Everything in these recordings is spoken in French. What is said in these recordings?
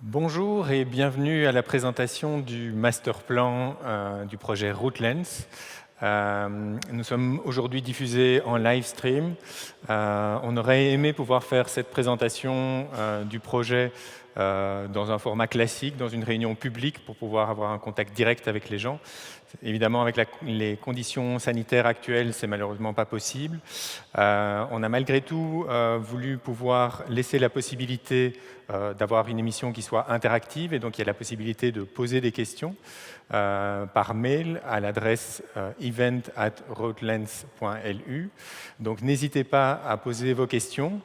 Bonjour et bienvenue à la présentation du master plan du projet Routelands. Nous sommes aujourd'hui diffusés en live stream. On aurait aimé pouvoir faire cette présentation du projet dans un format classique, dans une réunion publique pour pouvoir avoir un contact direct avec les gens. Évidemment, avec les conditions sanitaires actuelles, c'est malheureusement pas possible. On a malgré tout voulu pouvoir laisser la possibilité d'avoir une émission qui soit interactive, et donc il y a la possibilité de poser des questions par mail à l'adresse event@routelands.lu. Donc n'hésitez pas à poser vos questions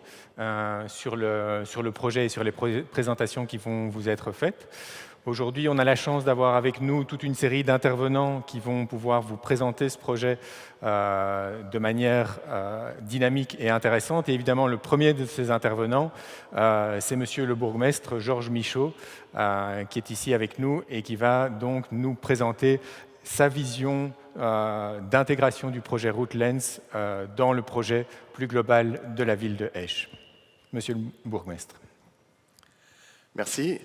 sur le projet et sur les présentations qui vont vous être faites. Aujourd'hui, on a la chance d'avoir avec nous toute une série d'intervenants qui vont pouvoir vous présenter ce projet de manière dynamique et intéressante. Et évidemment, le premier de ces intervenants, c'est Monsieur le bourgmestre Georges Michaud, qui est ici avec nous et qui va donc nous présenter sa vision d'intégration du projet Routelands dans le projet plus global de la ville de Esch. Monsieur le bourgmestre. Merci.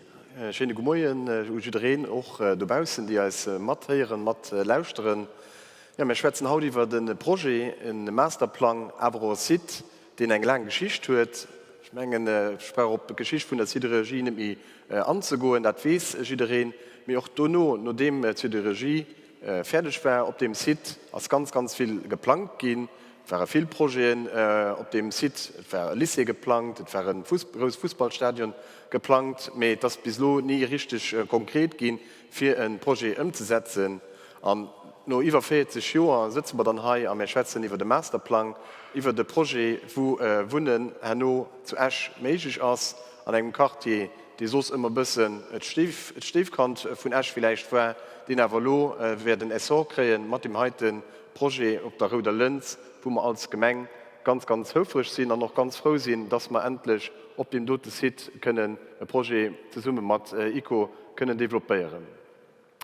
Schöne Guten Morgen, iedereen, auch draußen, die als Matheieren, Lauschteren. Ja, wir schwätzen heute über den Projekt, einen Masterplan, aber auch sieht, den eine lange Geschichte hat. Ich meine, ich spreche auf die Geschichte von der Siderurgie nicht mehr anzugehen, das weiß iedereen. Wir auch da nachdem die Siderurgie fertig war, auf dem Site, als ganz viel geplant ging. Es waren viele Projekte auf dem Site, es war ein Lycée geplant, es war ein großes Fußballstadion geplant, aber das bislang nie richtig konkret ging, für ein Projekt umzusetzen. Und noch über 40 Jahre sitzen wir dann hier und wir schwätzen über den Masterplan, über das Projekt, wo Wohnen zu Esch möglich ist, an einem Quartier, die so immer ein bisschen Stiefkant von Esch vielleicht war, den aber werden es so kriegen mit dem heutigen Projekt auf der Rue de Linz, wo wir als Gemeinde ganz höflich sind und noch ganz froh sind, dass wir endlich auf dem dort Site können ein Projekt zusammen mit ICO können developieren.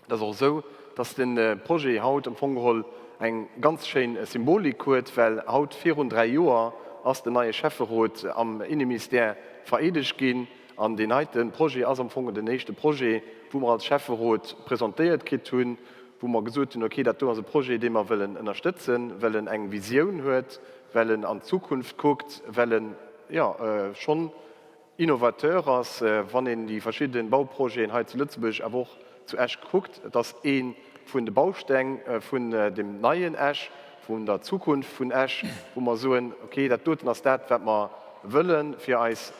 Das ist auch so, dass das Projekt heute im Fungerhol eine ganz schöne Symbolik hat, weil heute 4 und 3 Jahre als der neue Chefrat am Innenministerium vereidigt gehen an den heutigen Projekt, also am Fungerhol das nächste Projekt, wo wir als Chefrat präsentiert haben, wo wir gesagt haben, okay, das ist ein Projekt, das wir unterstützen wollen, eine Vision hat, wollen an Zukunft guckt, wollen schon Innovateur ist, wenn die verschiedenen Bauprojekte heute zu Lützburg aber auch zu Esch guckt, dass ein von den Bausteinen von dem neuen Esch, von der Zukunft von Esch, wo wir sagen, okay, das tut das, was wir wollen für als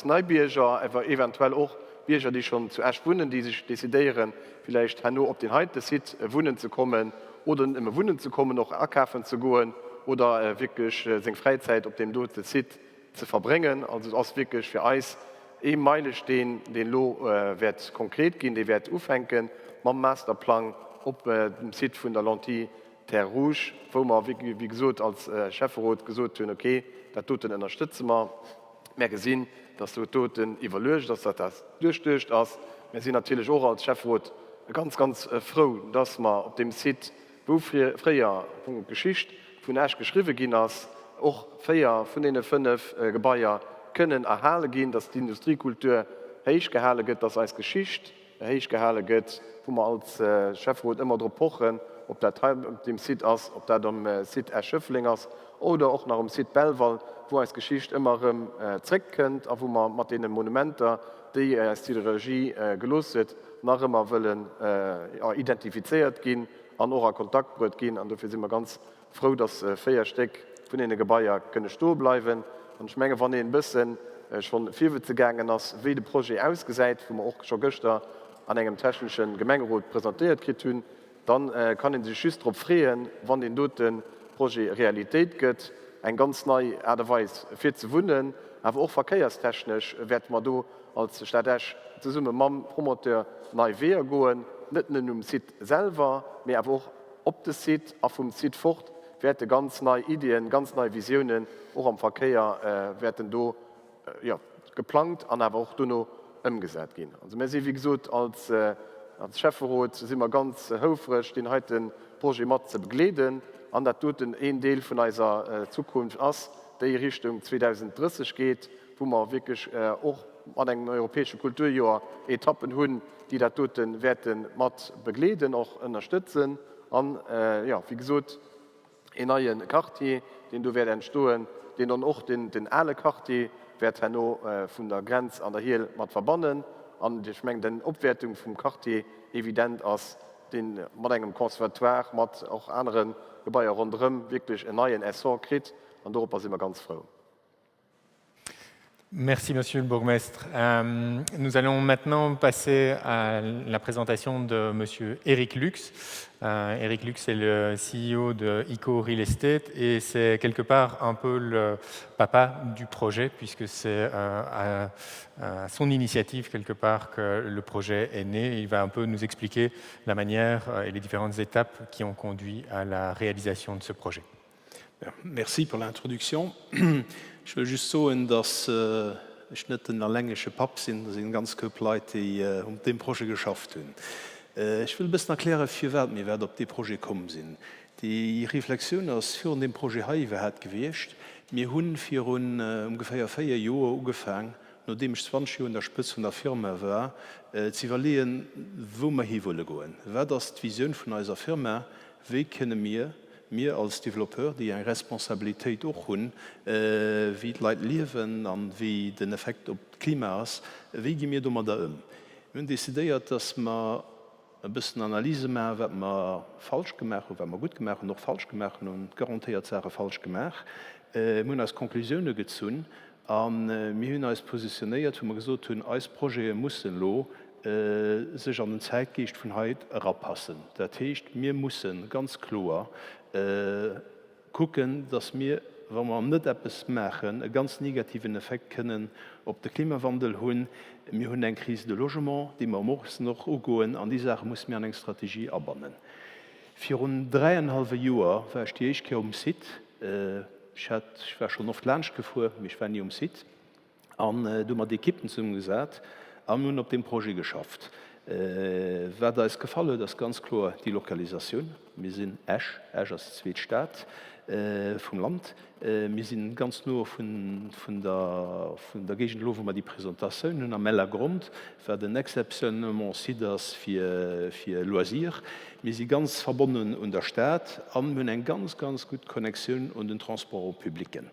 Neubürger, aber eventuell auch Bürger, die schon zu Esch wohnen, die sich dezidieren, vielleicht nur auf den heutigen Site wohnen zu kommen oder immer wohnen zu kommen, noch einkaufen zu gehen oder wirklich seine Freizeit auf dem dort Site zu verbringen. Also das ist wirklich für uns ein Meilenstein, den wird konkret gehen, der wird aufhängen, mit dem Masterplan auf dem Site von der Lentille Terre Rouge, wo wir, wie gesagt, als Chefrat gesagt haben, okay, das tut unterstützen wir. Wir gesehen, dass du dort evaluiert, dass das durchstößt ist. Wir sind natürlich auch als Chefrat ganz froh, dass wir auf dem Site, wo früher von Geschichte von Esch geschrieben ging, auch 4 von den 5 Gebäuden können erhalten gehen, dass die Industriekultur heiß gehalten wird, dass als Geschichte heiß gehalten wird, wo wir als Chefrat immer darauf pochen, ob das auf dem Site ist, ob das am Site Esch-Schöffling ist oder auch nach dem Site Belval, wo als Geschichte immer zurückkommt, wo man mit den Monumenten, die als Siderurgie gelöst hat, nach immer wollen identifiziert gehen, an auch Kontakt gehen. Und dafür sind wir ganz froh, dass 4 Stück von den Gebäuden können stehen bleiben. Und ich meine, wenn ihr ein bisschen schon viel gegangen ist, wie das Projekt ausgesehen, wo wir auch schon gestern an einem technischen Gemeinderat präsentiert haben, dann kann sich just darauf freuen, wenn den dort ein Projekt Realität gibt, eine ganz neue Art und Weise für zu wohnen, aber auch verkehrstechnisch wird man da als Stadt Esch zusammen mit dem Promoteur neu Wege gehen, nicht nur um Site selber, aber auch auf dem Site, auf dem Site fort, werden ganz neue Ideen, ganz neue Visionen, auch am Verkehr werden da geplant, aber auch da noch umgesetzt gehen. Also wir sind, wie gesagt, als Chefrat sind wir ganz höflich, den heutigen Projekt mit zu begleiten. Und das tut ein Teil von unserer Zukunft ist, die Richtung 2030 geht, wo wir wirklich auch an engem europäesche Kulturjoer Etappen hunn, die dat doten werden mat begleden och unterstützen an ja, wie gesot en neien Quartier, den du werden entstoen, den dann och den alle Quartier werd hanno vun der Grenz an der Heel mat verbannen, an de schmeng den Opwertung vum Quartier evident ass den mat engem Konservatoire mat auch anderen Gebäier rundrem wirklich en neien Essor krit, an Europa sind wir ganz froh. Merci, Monsieur le Bourgmestre. Nous allons maintenant passer à la présentation de Monsieur Eric Lux. Eric Lux est le CEO de ICO Real Estate et c'est quelque part un peu le papa du projet puisque c'est à son initiative quelque part que le projet est né. Il va un peu nous expliquer la manière et les différentes étapes qui ont conduit à la réalisation de ce projet. Merci pour l'introduction. Ich will just sagen, dass ich nicht ein länglischer Pap sind, das sind ganz viele Leute, die dem Projekt geschafft haben. Ich will ein bisschen erklären, wie wir auf das Projekt gekommen sind. Die Reflexion aus für dem Projekt Hive hat gewirkt. Wir haben für ungefähr 4 Jahre angefangen, nachdem ich 20 Jahre an der Spitze der Firma war, zu überlegen, wo wir hier gehen wollen. Was ist die Vision von unserer Firma? Wie können wir als Developer, die eine Responsabilität auch haben, wie die Leute leben und wie der Effekt auf das Klima ist, wie gehen wir damit um? Wir haben dezidiert, dass wir ein bisschen Analyse machen, was wir falsch gemacht haben, was wir gut gemacht haben, noch falsch gemacht haben und garantiert Sachen falsch gemacht. Wir haben als Konklusionen gezogen und wir haben uns positioniert, wo wir gesagt haben, unser Projekt muss sich an den Zeitgeist von heute heranpassen. Das heißt, wir müssen ganz klar gucken, dass wir, wenn wir nicht etwas machen, einen ganz negativen Effekt können auf den Klimawandel haben. Wir haben eine Krise de Logement, die wir morgens noch angehen. An diese Sache müssen wir eine Strategie abbauen. Für rund 3,5 Jahre war ich die erste am Site. Ich war schon oft Lunch gefahren, ich war nie am Site. Und da haben wir die Equipen zusammengesetzt und nun auf dem Projekt geschafft. Was da ist gefallen, das ist ganz klar die Lokalisation. Wir sind Esch als zweite Stadt vom Land. Wir sind ganz nur von der Gegend, wo wir die Präsentation haben, am Mellergrund, für den exceptionellement Sidas für Loisir. Wir sind ganz verbunden mit der Stadt und wir haben eine ganz gute Connexion und den Transport publiken.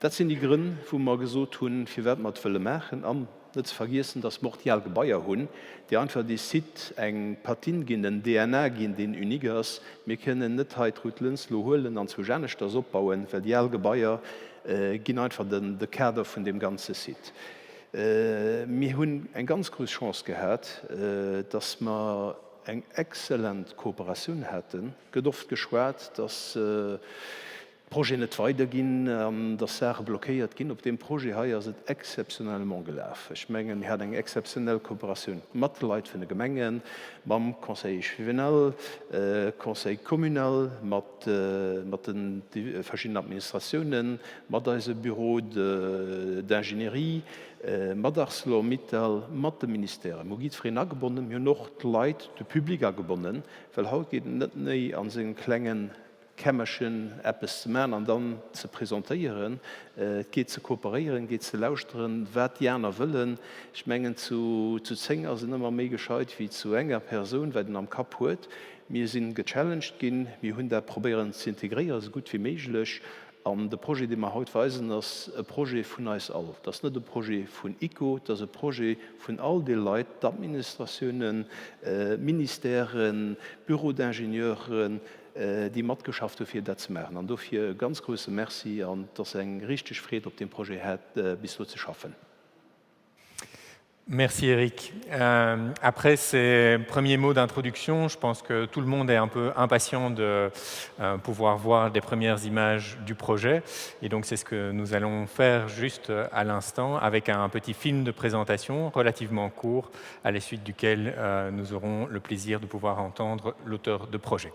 Das sind die Gründe, wo wir gesagt haben, wir werden das machen. Und nicht zu vergessen, dass wir die Gebäude haben, die einfach die Site eine Partien gehen, den DNA gehen, den unik ist. Wir können nicht heute Rutlenz holen und zu Janisch das abbauen, weil die Gebäude gehen einfach den Kader von dem ganzen Site. Wir haben eine ganz große Chance gehabt, dass wir eine exzellente Kooperation hatten. Gedacht geschwärzt, dass Projekt nicht weitergehen, dass Sachen blockiert gehen. Auf dem Projekt hier ist es exceptionell gelaufen. Ich meine, wir hatten eine exceptionelle Kooperation mit den Leuten von den Gemeinden, mit dem Conseil Juvenal, Conseil Kommunal, mit den verschiedenen Administrationen, mit unserem Büro d'Ingénierie, mit ArcelorMittal, mit dem Ministerium. Wir sind frei angebunden, wir haben noch die Leute, das Publikum angebunden, weil heute geht es nicht an so kleinen Kämmerchen etwas zu machen und dann zu präsentieren, geht zu kooperieren, geht zu lauschen, was die anderen wollen. Ich meine, zu singen sind immer mehr gescheit wie zu einer Person, die den am Kopf hat. Wir sind gechallenged, wir haben da probieren zu integrieren, so gut wie möglich. Und das Projekt, das wir heute weisen, ist ein Projekt von uns allen. Das ist nicht ein Projekt von ICO, das ist ein Projekt von all den Leuten, Administrationen, Ministerien, Büro d'Ingenieuren, die mitgeschafft haben, das zu machen. Und dafür ein ganz großes Merci und dass er richtig Freude auf dem Projekt hat, bis zu schaffen. Merci Eric. Après ces premiers mots d'introduction, je pense que tout le monde est un peu impatient de pouvoir voir les premières images du projet. Et donc c'est ce que nous allons faire juste à l'instant avec un petit film de présentation relativement court à la suite duquel nous aurons le plaisir de pouvoir entendre l'auteur de projet.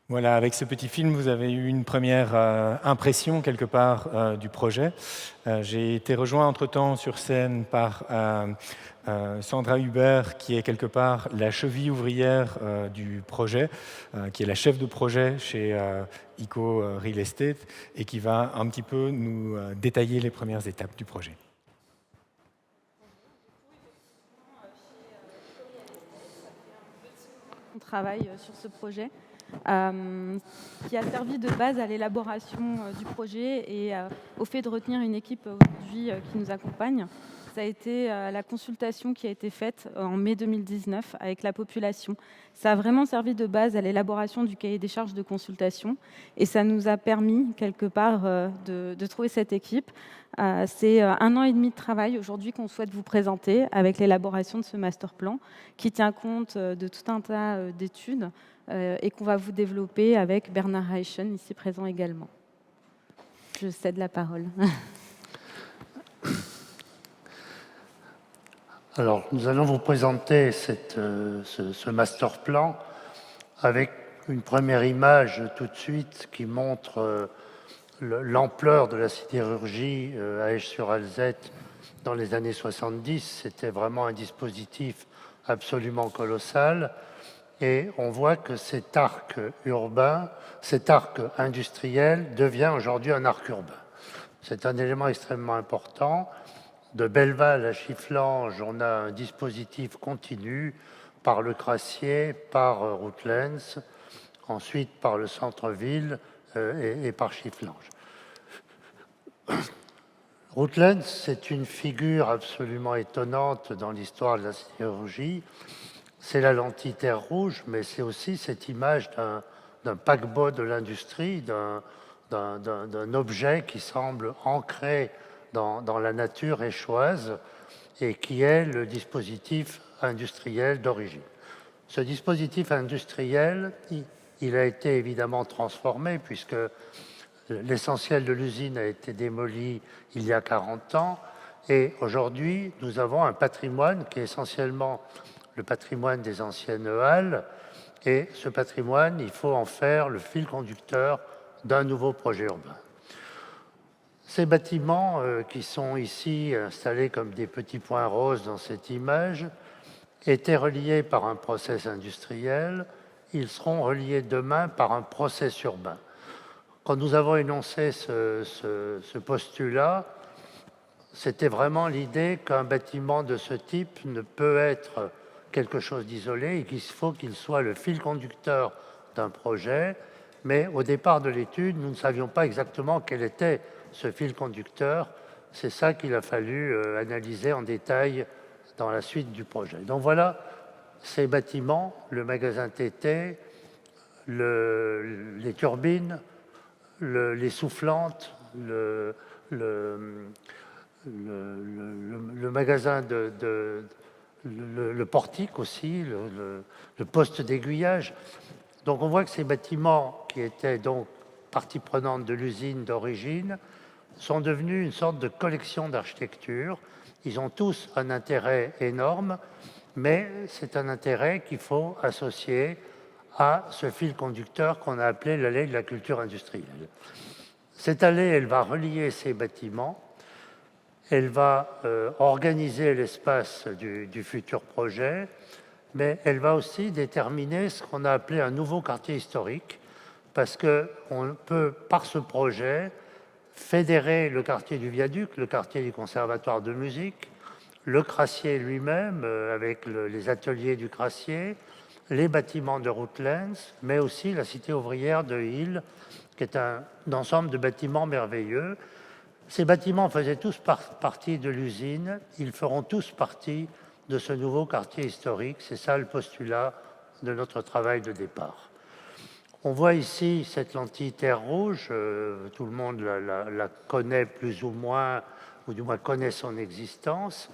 Voilà, avec ce petit film, vous avez eu une première impression quelque part du projet. J'ai été rejoint entre-temps sur scène par Sandra Hubert, qui est quelque part la cheville ouvrière du projet, qui est la chef de projet chez ICO Real Estate et qui va un petit peu nous détailler les premières étapes du projet. On travaille sur ce projet qui a servi de base à l'élaboration du projet et au fait de retenir une équipe aujourd'hui qui nous accompagne. Ça a été la consultation qui a été faite en mai 2019 avec la population. Ça a vraiment servi de base à l'élaboration du cahier des charges de consultation et ça nous a permis quelque part de trouver cette équipe. C'est 1 an et demi de travail aujourd'hui qu'on souhaite vous présenter avec l'élaboration de ce master plan qui tient compte de tout un tas d'études et qu'on va vous développer avec Bernard Reichen, ici présent également. Je cède la parole. Alors, nous allons vous présenter ce master plan avec une première image tout de suite qui montre l'ampleur de la sidérurgie à Esch-sur-Alzette dans les années 70. C'était vraiment un dispositif absolument colossal. Et on voit que cet arc urbain, cet arc industriel devient aujourd'hui un arc urbain. C'est un élément extrêmement important. De Belleval à Chifflange, on a un dispositif continu par le Crassier, par Routlenz, ensuite par le centre-ville et par Chifflange. Routlenz, c'est une figure absolument étonnante dans l'histoire de la sidérurgie. C'est la lentille terre rouge, mais c'est aussi cette image d'un paquebot de l'industrie, d'un objet qui semble ancré dans la nature échoise et qui est le dispositif industriel d'origine. Ce dispositif industriel, il a été évidemment transformé puisque l'essentiel de l'usine a été démoli il y a 40 ans et aujourd'hui, nous avons un patrimoine qui est essentiellement le patrimoine des anciennes halles et ce patrimoine, il faut en faire le fil conducteur d'un nouveau projet urbain. Ces bâtiments qui sont ici installés comme des petits points roses dans cette image étaient reliés par un process industriel, ils seront reliés demain par un process urbain. Quand nous avons énoncé ce postulat, c'était vraiment l'idée qu'un bâtiment de ce type ne peut être quelque chose d'isolé et qu'il faut qu'il soit le fil conducteur d'un projet. Mais au départ de l'étude, nous ne savions pas exactement quel était ce fil conducteur. C'est ça qu'il a fallu analyser en détail dans la suite du projet. Donc voilà ces bâtiments, le magasin TT, les turbines, les soufflantes, le magasin le portique aussi, le poste d'aiguillage. Donc on voit que ces bâtiments qui étaient donc partie prenante de l'usine d'origine sont devenus une sorte de collection d'architecture. Ils ont tous un intérêt énorme, mais c'est un intérêt qu'il faut associer à ce fil conducteur qu'on a appelé l'allée de la culture industrielle. Cette allée, elle va relier ces bâtiments, elle va organiser l'espace du futur projet, mais elle va aussi déterminer ce qu'on a appelé un nouveau quartier historique, parce qu'on peut, par ce projet, fédérer le quartier du Viaduc, le quartier du Conservatoire de musique, le Crassier lui-même, avec les ateliers du Crassier, les bâtiments de Routlenz, mais aussi la cité ouvrière de Hill, qui est un ensemble de bâtiments merveilleux. Ces bâtiments faisaient tous partie de l'usine, ils feront tous partie de ce nouveau quartier historique. C'est ça le postulat de notre travail de départ. On voit ici cette lentille terre rouge, tout le monde la connaît plus ou du moins connaît son existence.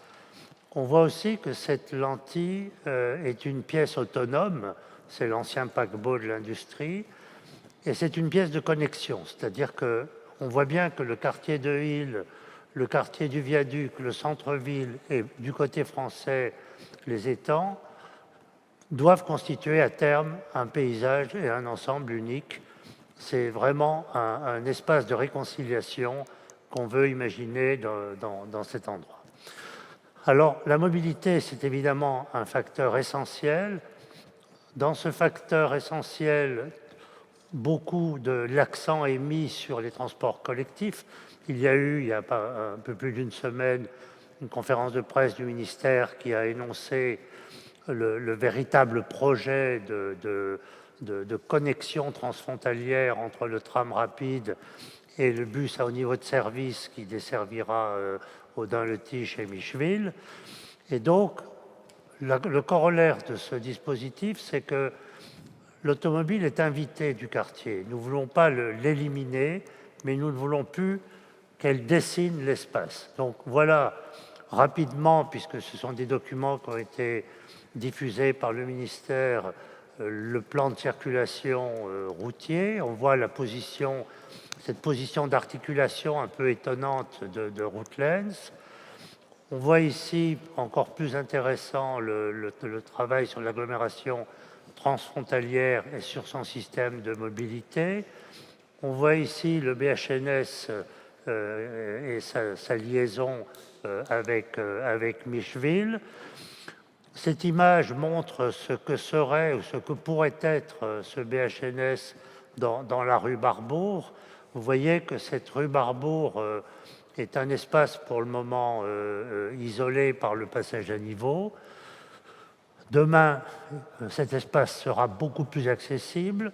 On voit aussi que cette lentille est une pièce autonome, c'est l'ancien paquebot de l'industrie, et c'est une pièce de connexion, c'est-à-dire qu'on voit bien que le quartier de Hill, le quartier du Viaduc, le centre-ville et du côté français, les étangs, doivent constituer à terme un paysage et un ensemble unique. C'est vraiment un espace de réconciliation qu'on veut imaginer dans cet endroit. Alors, la mobilité, c'est évidemment un facteur essentiel. Dans ce facteur essentiel, beaucoup de l'accent est mis sur les transports collectifs. Il y a eu, il y a un peu plus d'une semaine, une conférence de presse du ministère qui a énoncé le véritable projet de connexion transfrontalière entre le tram rapide et le bus à haut niveau de service qui desservira Audun-le-Tiche et Micheville. Et donc, le corollaire de ce dispositif, c'est que l'automobile est invitée du quartier. Nous ne voulons pas l'éliminer, mais nous ne voulons plus qu'elle dessine l'espace. Donc voilà, rapidement, puisque ce sont des documents qui ont été diffusés par le ministère, le plan de circulation routier. On voit cette position d'articulation un peu étonnante de Routlands. On voit ici, encore plus intéressant, le travail sur l'agglomération transfrontalière et sur son système de mobilité. On voit ici le BHNS et sa liaison avec Micheville. Cette image montre ce que serait ou ce que pourrait être ce BHNS dans la rue Barbour. Vous voyez que cette rue Barbour est un espace pour le moment isolé par le passage à niveau. Demain, cet espace sera beaucoup plus accessible,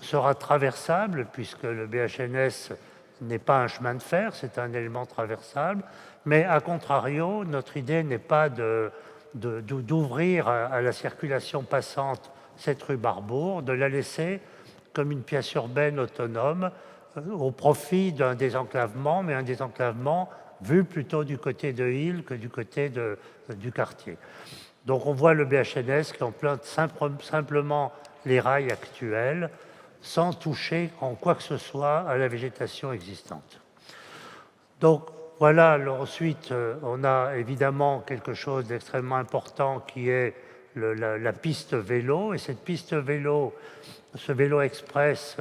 sera traversable, puisque le BHNS n'est pas un chemin de fer, c'est un élément traversable. Mais à contrario, notre idée n'est pas d'ouvrir à la circulation passante cette rue Barbour, de la laisser comme une pièce urbaine autonome au profit d'un désenclavement, mais un désenclavement vu plutôt du côté de Île que du côté du quartier. Donc on voit le BHNS qui emprunte simplement les rails actuels sans toucher en quoi que ce soit à la végétation existante. Donc voilà, alors ensuite on a évidemment quelque chose d'extrêmement important qui est la piste vélo. Et cette piste vélo, ce vélo express,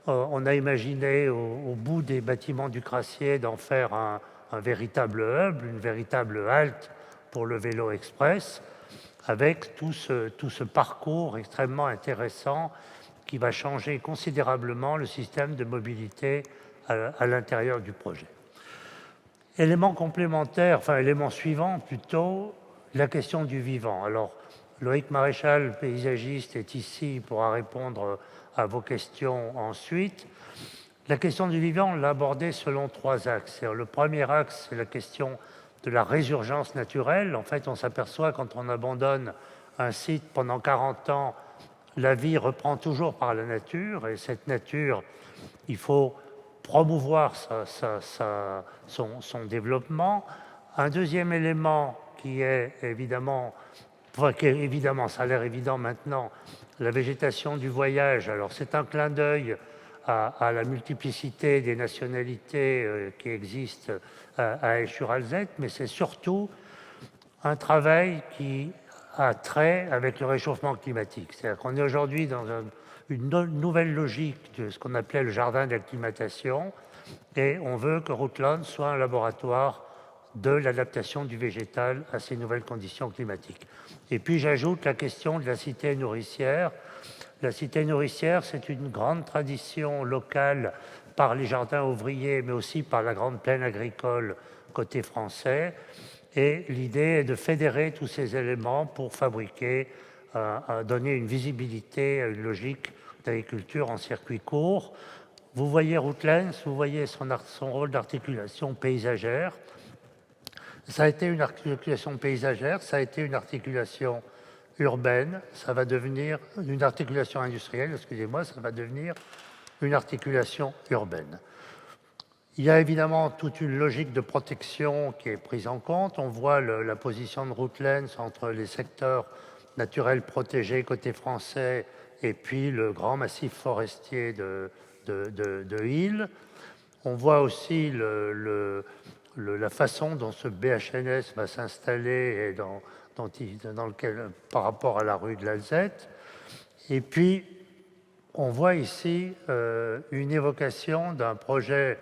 on a imaginé au bout des bâtiments du Crassier d'en faire un véritable hub, une véritable halte pour le vélo express, avec tout ce parcours extrêmement intéressant qui va changer considérablement le système de mobilité à l'intérieur du projet. Élément complémentaire, enfin élément suivant plutôt, la question du vivant. Alors, Loïc Maréchal, paysagiste, est ici, pourra répondre à vos questions ensuite. La question du vivant, on l'a abordée selon 3 axes. Le premier axe, c'est la question de la résurgence naturelle. En fait, on s'aperçoit quand on abandonne un site pendant 40 ans, la vie reprend toujours par la nature. Et cette nature, il faut promouvoir son développement. Un deuxième élément qui est évidemment, ça a l'air évident maintenant, la végétation du voyage. Alors c'est un clin d'œil à la multiplicité des nationalités qui existent à Esch-sur-Alzette, mais c'est surtout un travail qui a trait avec le réchauffement climatique. C'est-à-dire qu'on est aujourd'hui dans une nouvelle logique de ce qu'on appelait le jardin d'acclimatation, et on veut que Routlands soit un laboratoire de l'adaptation du végétal à ces nouvelles conditions climatiques. Et puis j'ajoute la question de la cité nourricière. La cité nourricière, c'est une grande tradition locale par les jardins ouvriers, mais aussi par la grande plaine agricole côté français. Et l'idée est de fédérer tous ces éléments pour fabriquer, donner une visibilité à une logique d'agriculture en circuit court. Vous voyez Routlands, vous voyez son rôle d'articulation paysagère. Ça a été une articulation paysagère, ça a été une articulation urbaine, ça va devenir une articulation industrielle, excusez-moi, ça va devenir une articulation urbaine. Il y a évidemment toute une logique de protection qui est prise en compte. On voit la position de Routlands entre les secteurs naturels protégés côté français et puis le grand massif forestier de Île. On voit aussi la façon dont ce BHNS va s'installer et par rapport à la rue de l'Alzette. Et puis, on voit ici une évocation d'un projet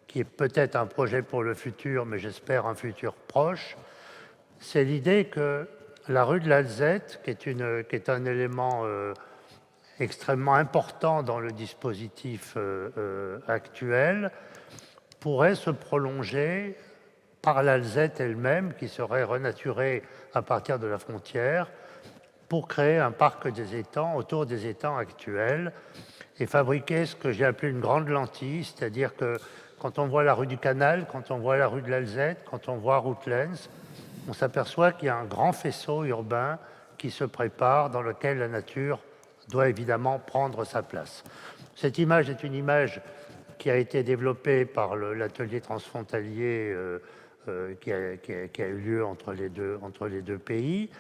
qui est peut-être un projet pour le futur, mais j'espère un futur proche. C'est l'idée que la rue de l'Alzette, qui est un élément extrêmement important dans le dispositif actuel, pourrait se prolonger par l'Alzette elle-même, qui serait renaturée à partir de la frontière, pour créer un parc des étangs autour des étangs actuels et fabriquer ce que j'ai appelé une grande lentille, c'est-à-dire que quand on voit la rue du Canal, quand on voit la rue de l'Alzette, quand on voit Routledge, on s'aperçoit qu'il y a un grand faisceau urbain qui se prépare, dans lequel la nature doit évidemment prendre sa place. Cette image est une image qui a été développée par l'atelier transfrontalier qui a eu lieu entre les deux pays.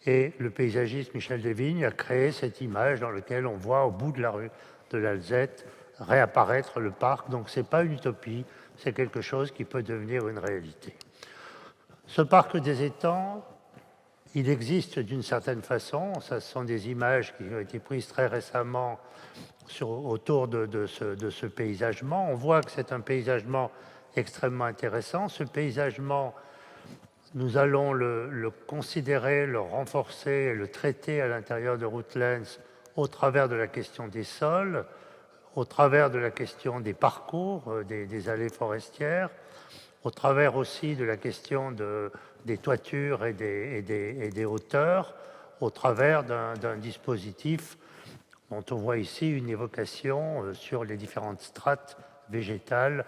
Et le paysagiste Michel Desvignes a créé cette image dans laquelle on voit au bout de la rue de l'Alzette réapparaître le parc. Donc ce n'est pas une utopie, c'est quelque chose qui peut devenir une réalité. Ce parc des étangs, il existe d'une certaine façon. Ce sont des images qui ont été prises très récemment autour de ce paysagement. On voit que c'est un paysagement extrêmement intéressant. Ce paysagement, nous allons le considérer, le renforcer, le traiter à l'intérieur de Routledge au travers de la question des sols, au travers de la question des parcours, des allées forestières, au travers aussi de la question des toitures et des hauteurs, au travers d'un dispositif dont on voit ici une évocation sur les différentes strates végétales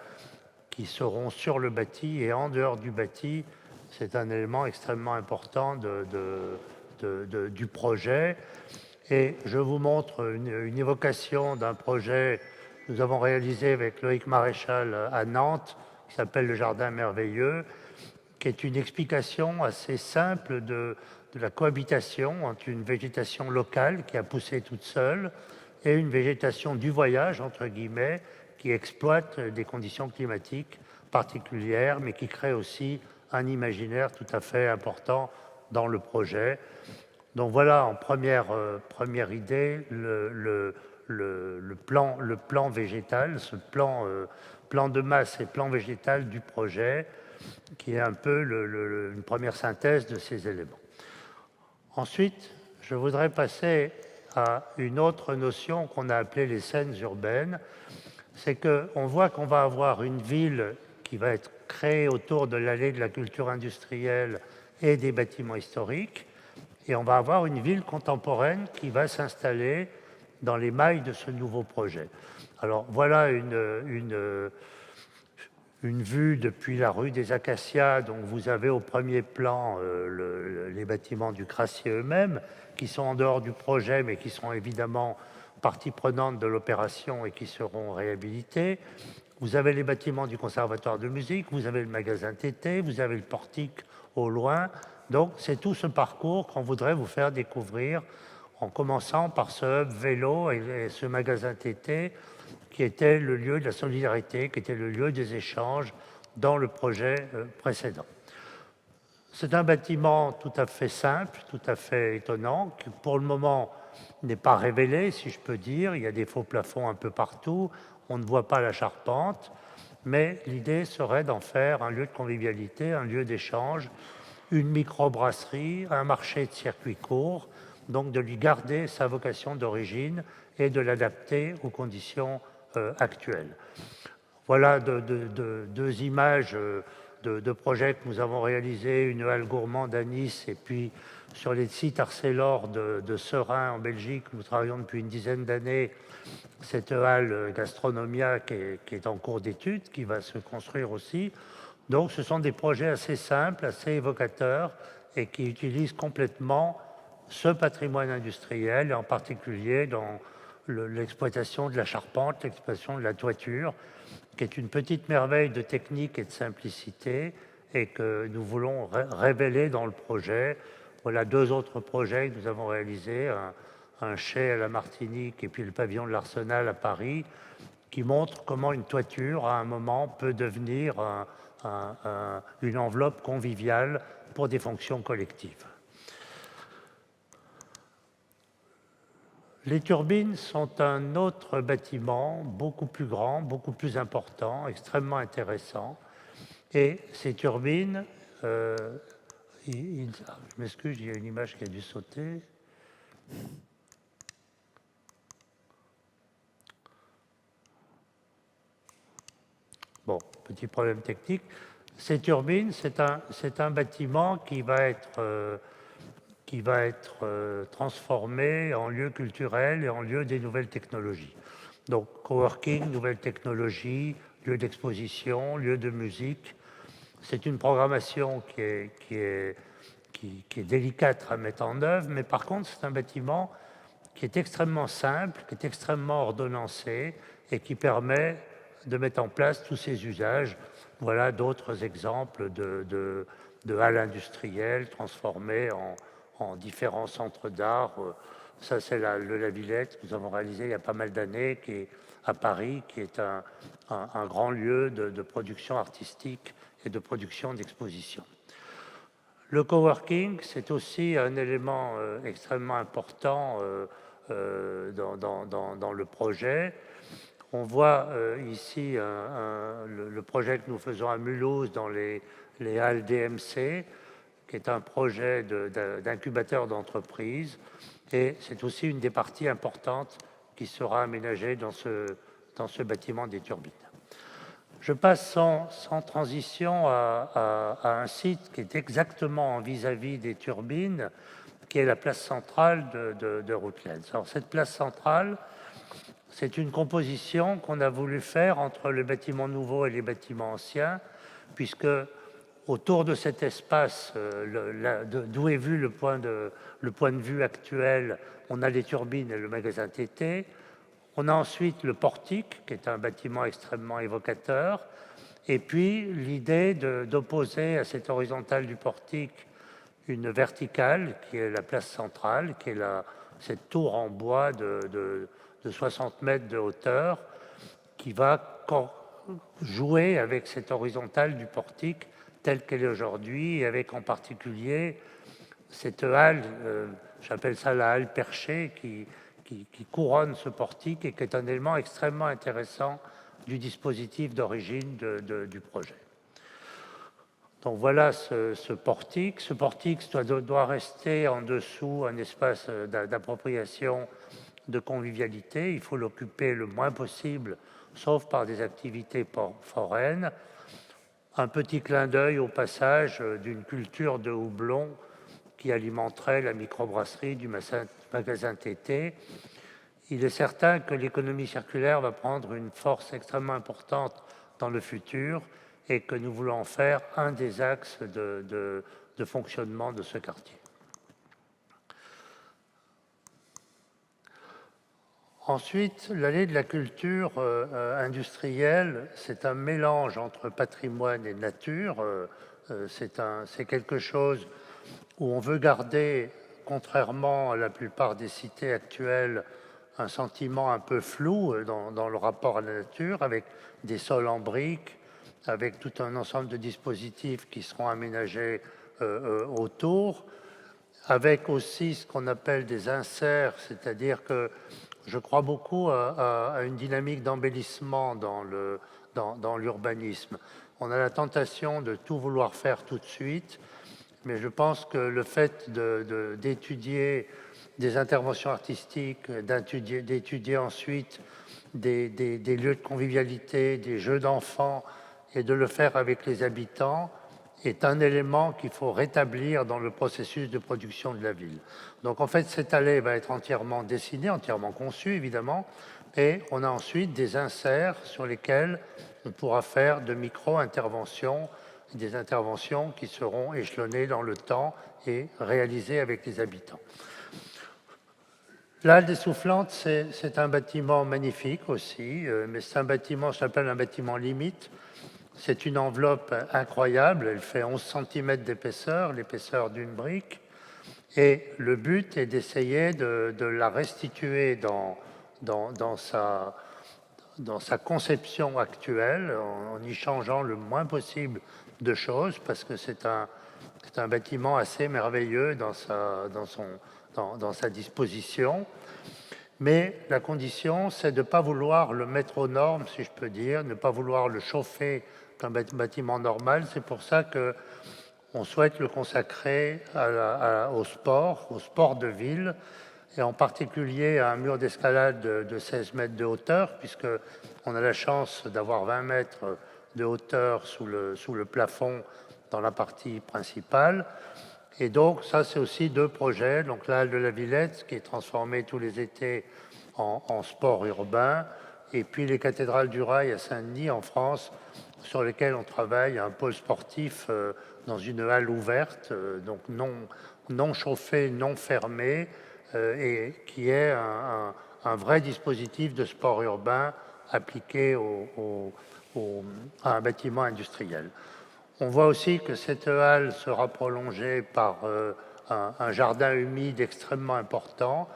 qui seront sur le bâti et en dehors du bâti. C'est un élément extrêmement important du projet. Et je vous montre une évocation d'un projet que nous avons réalisé avec Loïc Maréchal à Nantes, qui s'appelle le Jardin Merveilleux, qui est une explication assez simple de la cohabitation entre une végétation locale qui a poussé toute seule et une végétation du voyage, entre guillemets, qui exploite des conditions climatiques particulières, mais qui crée aussi un imaginaire tout à fait important dans le projet. Donc voilà, en première idée, le plan végétal, ce plan de masse et plan végétal du projet, qui est un peu une première synthèse de ces éléments. Ensuite, je voudrais passer à une autre notion qu'on a appelée les scènes urbaines. C'est qu'on voit qu'on va avoir une ville qui va être créée autour de l'allée de la culture industrielle et des bâtiments historiques, et on va avoir une ville contemporaine qui va s'installer dans les mailles de ce nouveau projet. Alors voilà une vue depuis la rue des Acacias. Donc vous avez au premier plan les bâtiments du Crassier eux-mêmes, qui sont en dehors du projet, mais qui sont évidemment partie prenante de l'opération et qui seront réhabilités. Vous avez les bâtiments du Conservatoire de musique, vous avez le magasin TT, vous avez le portique au loin. Donc c'est tout ce parcours qu'on voudrait vous faire découvrir, en commençant par ce hub vélo et ce magasin TT, qui était le lieu de la solidarité, qui était le lieu des échanges dans le projet précédent. C'est un bâtiment tout à fait simple, tout à fait étonnant, qui pour le moment n'est pas révélé, si je peux dire. Il y a des faux plafonds un peu partout, on ne voit pas la charpente, mais l'idée serait d'en faire un lieu de convivialité, un lieu d'échange, une microbrasserie, un marché de circuit court, donc de lui garder sa vocation d'origine et de l'adapter aux conditions actuelles. Voilà deux images de projets que nous avons réalisés, une halle gourmande à Nice et puis sur les sites Arcelor de Serein en Belgique. Nous travaillons depuis une dizaine d'années cette halle Gastronomia qui est en cours d'étude, qui va se construire aussi. Donc ce sont des projets assez simples, assez évocateurs et qui utilisent complètement ce patrimoine industriel, et en particulier dans l'exploitation de la charpente, l'exploitation de la toiture, qui est une petite merveille de technique et de simplicité et que nous voulons révéler dans le projet. Voilà deux autres projets que nous avons réalisés, un chai à la Martinique et puis le pavillon de l'Arsenal à Paris, qui montrent comment une toiture, à un moment, peut devenir une enveloppe conviviale pour des fonctions collectives. Les turbines sont un autre bâtiment beaucoup plus grand, beaucoup plus important, extrêmement intéressant. Et ces turbines, je m'excuse, il y a une image qui a dû sauter. Bon, petit problème technique. Ces turbines, c'est un bâtiment qui va être transformé en lieu culturel et en lieu des nouvelles technologies. Donc, coworking, nouvelles technologies, lieu d'exposition, lieu de musique. C'est une programmation qui est délicate à mettre en œuvre, mais par contre, c'est un bâtiment qui est extrêmement simple, qui est extrêmement ordonnancé et qui permet de mettre en place tous ces usages. Voilà d'autres exemples de halles industrielles transformées en différents centres d'art. Ça, c'est le La Villette que nous avons réalisé il y a pas mal d'années, qui est à Paris, qui est un grand lieu de production artistique et de production d'exposition. Le coworking, c'est aussi un élément extrêmement important dans le projet. On voit ici le projet que nous faisons à Mulhouse dans les halles DMC, qui est un projet d'incubateur d'entreprise. Et c'est aussi une des parties importantes qui sera aménagée dans ce bâtiment des turbines. Je passe sans transition à un site qui est exactement vis-à-vis des turbines, qui est la place centrale de Routledge. Alors, cette place centrale, c'est une composition qu'on a voulu faire entre les bâtiments nouveaux et les bâtiments anciens, puisque autour de cet espace, d'où est vu le point de vue actuel, on a les turbines et le magasin TT. On a ensuite le portique, qui est un bâtiment extrêmement évocateur, et puis l'idée d'opposer à cette horizontale du portique une verticale, qui est la place centrale, qui est cette tour en bois de 60 mètres de hauteur, qui va jouer avec cette horizontale du portique telle qu'elle est aujourd'hui, et avec en particulier cette halle, j'appelle ça la halle perchée, qui couronne ce portique et qui est un élément extrêmement intéressant du dispositif d'origine du projet. Donc voilà ce portique. Ce portique doit rester en dessous un espace d'appropriation, de convivialité. Il faut l'occuper le moins possible, sauf par des activités foraines. Un petit clin d'œil au passage d'une culture de houblon qui alimenterait la microbrasserie du magasin TT. Il est certain que l'économie circulaire va prendre une force extrêmement importante dans le futur et que nous voulons en faire un des axes de fonctionnement de ce quartier. Ensuite, l'allée de la culture industrielle, c'est un mélange entre patrimoine et nature. C'est quelque chose où on veut garder, contrairement à la plupart des cités actuelles, un sentiment un peu flou dans le rapport à la nature, avec des sols en briques, avec tout un ensemble de dispositifs qui seront aménagés autour, avec aussi ce qu'on appelle des inserts, c'est-à-dire que je crois beaucoup à une dynamique d'embellissement dans l'urbanisme. On a la tentation de tout vouloir faire tout de suite, mais je pense que le fait d'étudier des interventions artistiques, d'étudier ensuite des lieux de convivialité, des jeux d'enfants, et de le faire avec les habitants, est un élément qu'il faut rétablir dans le processus de production de la ville. Donc en fait, cette allée va être entièrement dessinée, entièrement conçue évidemment, et on a ensuite des inserts sur lesquels on pourra faire de micro-interventions, des interventions qui seront échelonnées dans le temps et réalisées avec les habitants. L'Halle des Soufflantes, c'est un bâtiment magnifique aussi, mais c'est un bâtiment, ça s'appelle un bâtiment limite. C'est une enveloppe incroyable, elle fait 11 cm d'épaisseur, l'épaisseur d'une brique, et le but est d'essayer de la restituer dans dans sa conception actuelle, en y changeant le moins possible de choses, parce que c'est un bâtiment assez merveilleux dans sa disposition. Mais la condition, c'est de ne pas vouloir le mettre aux normes, si je peux dire, ne pas vouloir le chauffer comme un bâtiment normal. C'est pour ça qu'on souhaite le consacrer au sport de ville, et en particulier à un mur d'escalade de 16 mètres de hauteur, puisqu'on a la chance d'avoir 20 mètres de hauteur sous le plafond dans la partie principale. Et donc, ça, c'est aussi 2 projets. Donc, la halle de la Villette, qui est transformée tous les étés en sport urbain, et puis les cathédrales du Rail à Saint-Denis, en France, sur lesquelles on travaille un pôle sportif dans une halle ouverte, donc non chauffée, non fermée, et qui est un vrai dispositif de sport urbain appliqué à un bâtiment industriel. On voit aussi que cette halle sera prolongée par un jardin humide extrêmement important,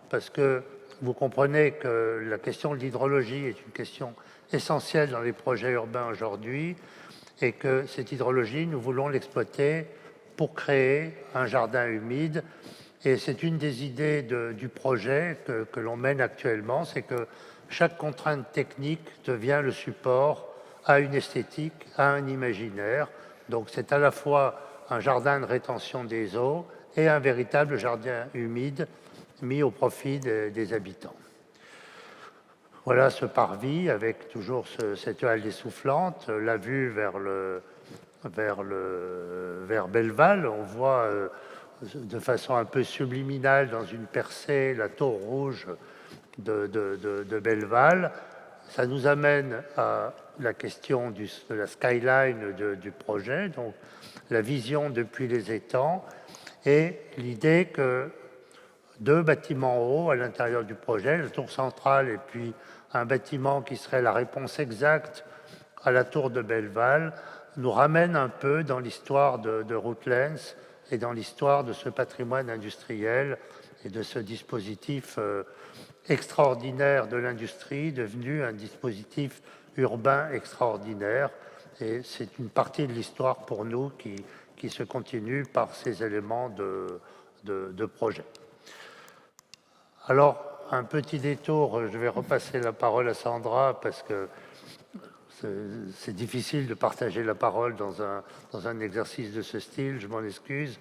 parce que vous comprenez que la question de l'hydrologie est une question essentielle dans les projets urbains aujourd'hui, et que cette hydrologie, nous voulons l'exploiter pour créer un jardin humide. Et c'est une des idées du projet que l'on mène actuellement, c'est que chaque contrainte technique devient le support à une esthétique, à un imaginaire. Donc c'est à la fois un jardin de rétention des eaux et un véritable jardin humide mis au profit des habitants. Voilà ce parvis avec toujours cette halle essoufflante, la vue vers Belleval. On voit de façon un peu subliminale dans une percée la tour rouge de Belleval. Ça nous amène à la question de la skyline du projet, donc la vision depuis les étangs, et l'idée que 2 bâtiments hauts à l'intérieur du projet, la tour centrale et puis un bâtiment qui serait la réponse exacte à la tour de Belleval, nous ramène un peu dans l'histoire de Rootlands et dans l'histoire de ce patrimoine industriel et de ce dispositif extraordinaire de l'industrie, devenu un dispositif urbain extraordinaire. Et c'est une partie de l'histoire pour nous qui se continue par ces éléments de projet. Alors, un petit détour, je vais repasser la parole à Sandra, parce que c'est difficile de partager la parole dans un exercice de ce style, je m'en excuse,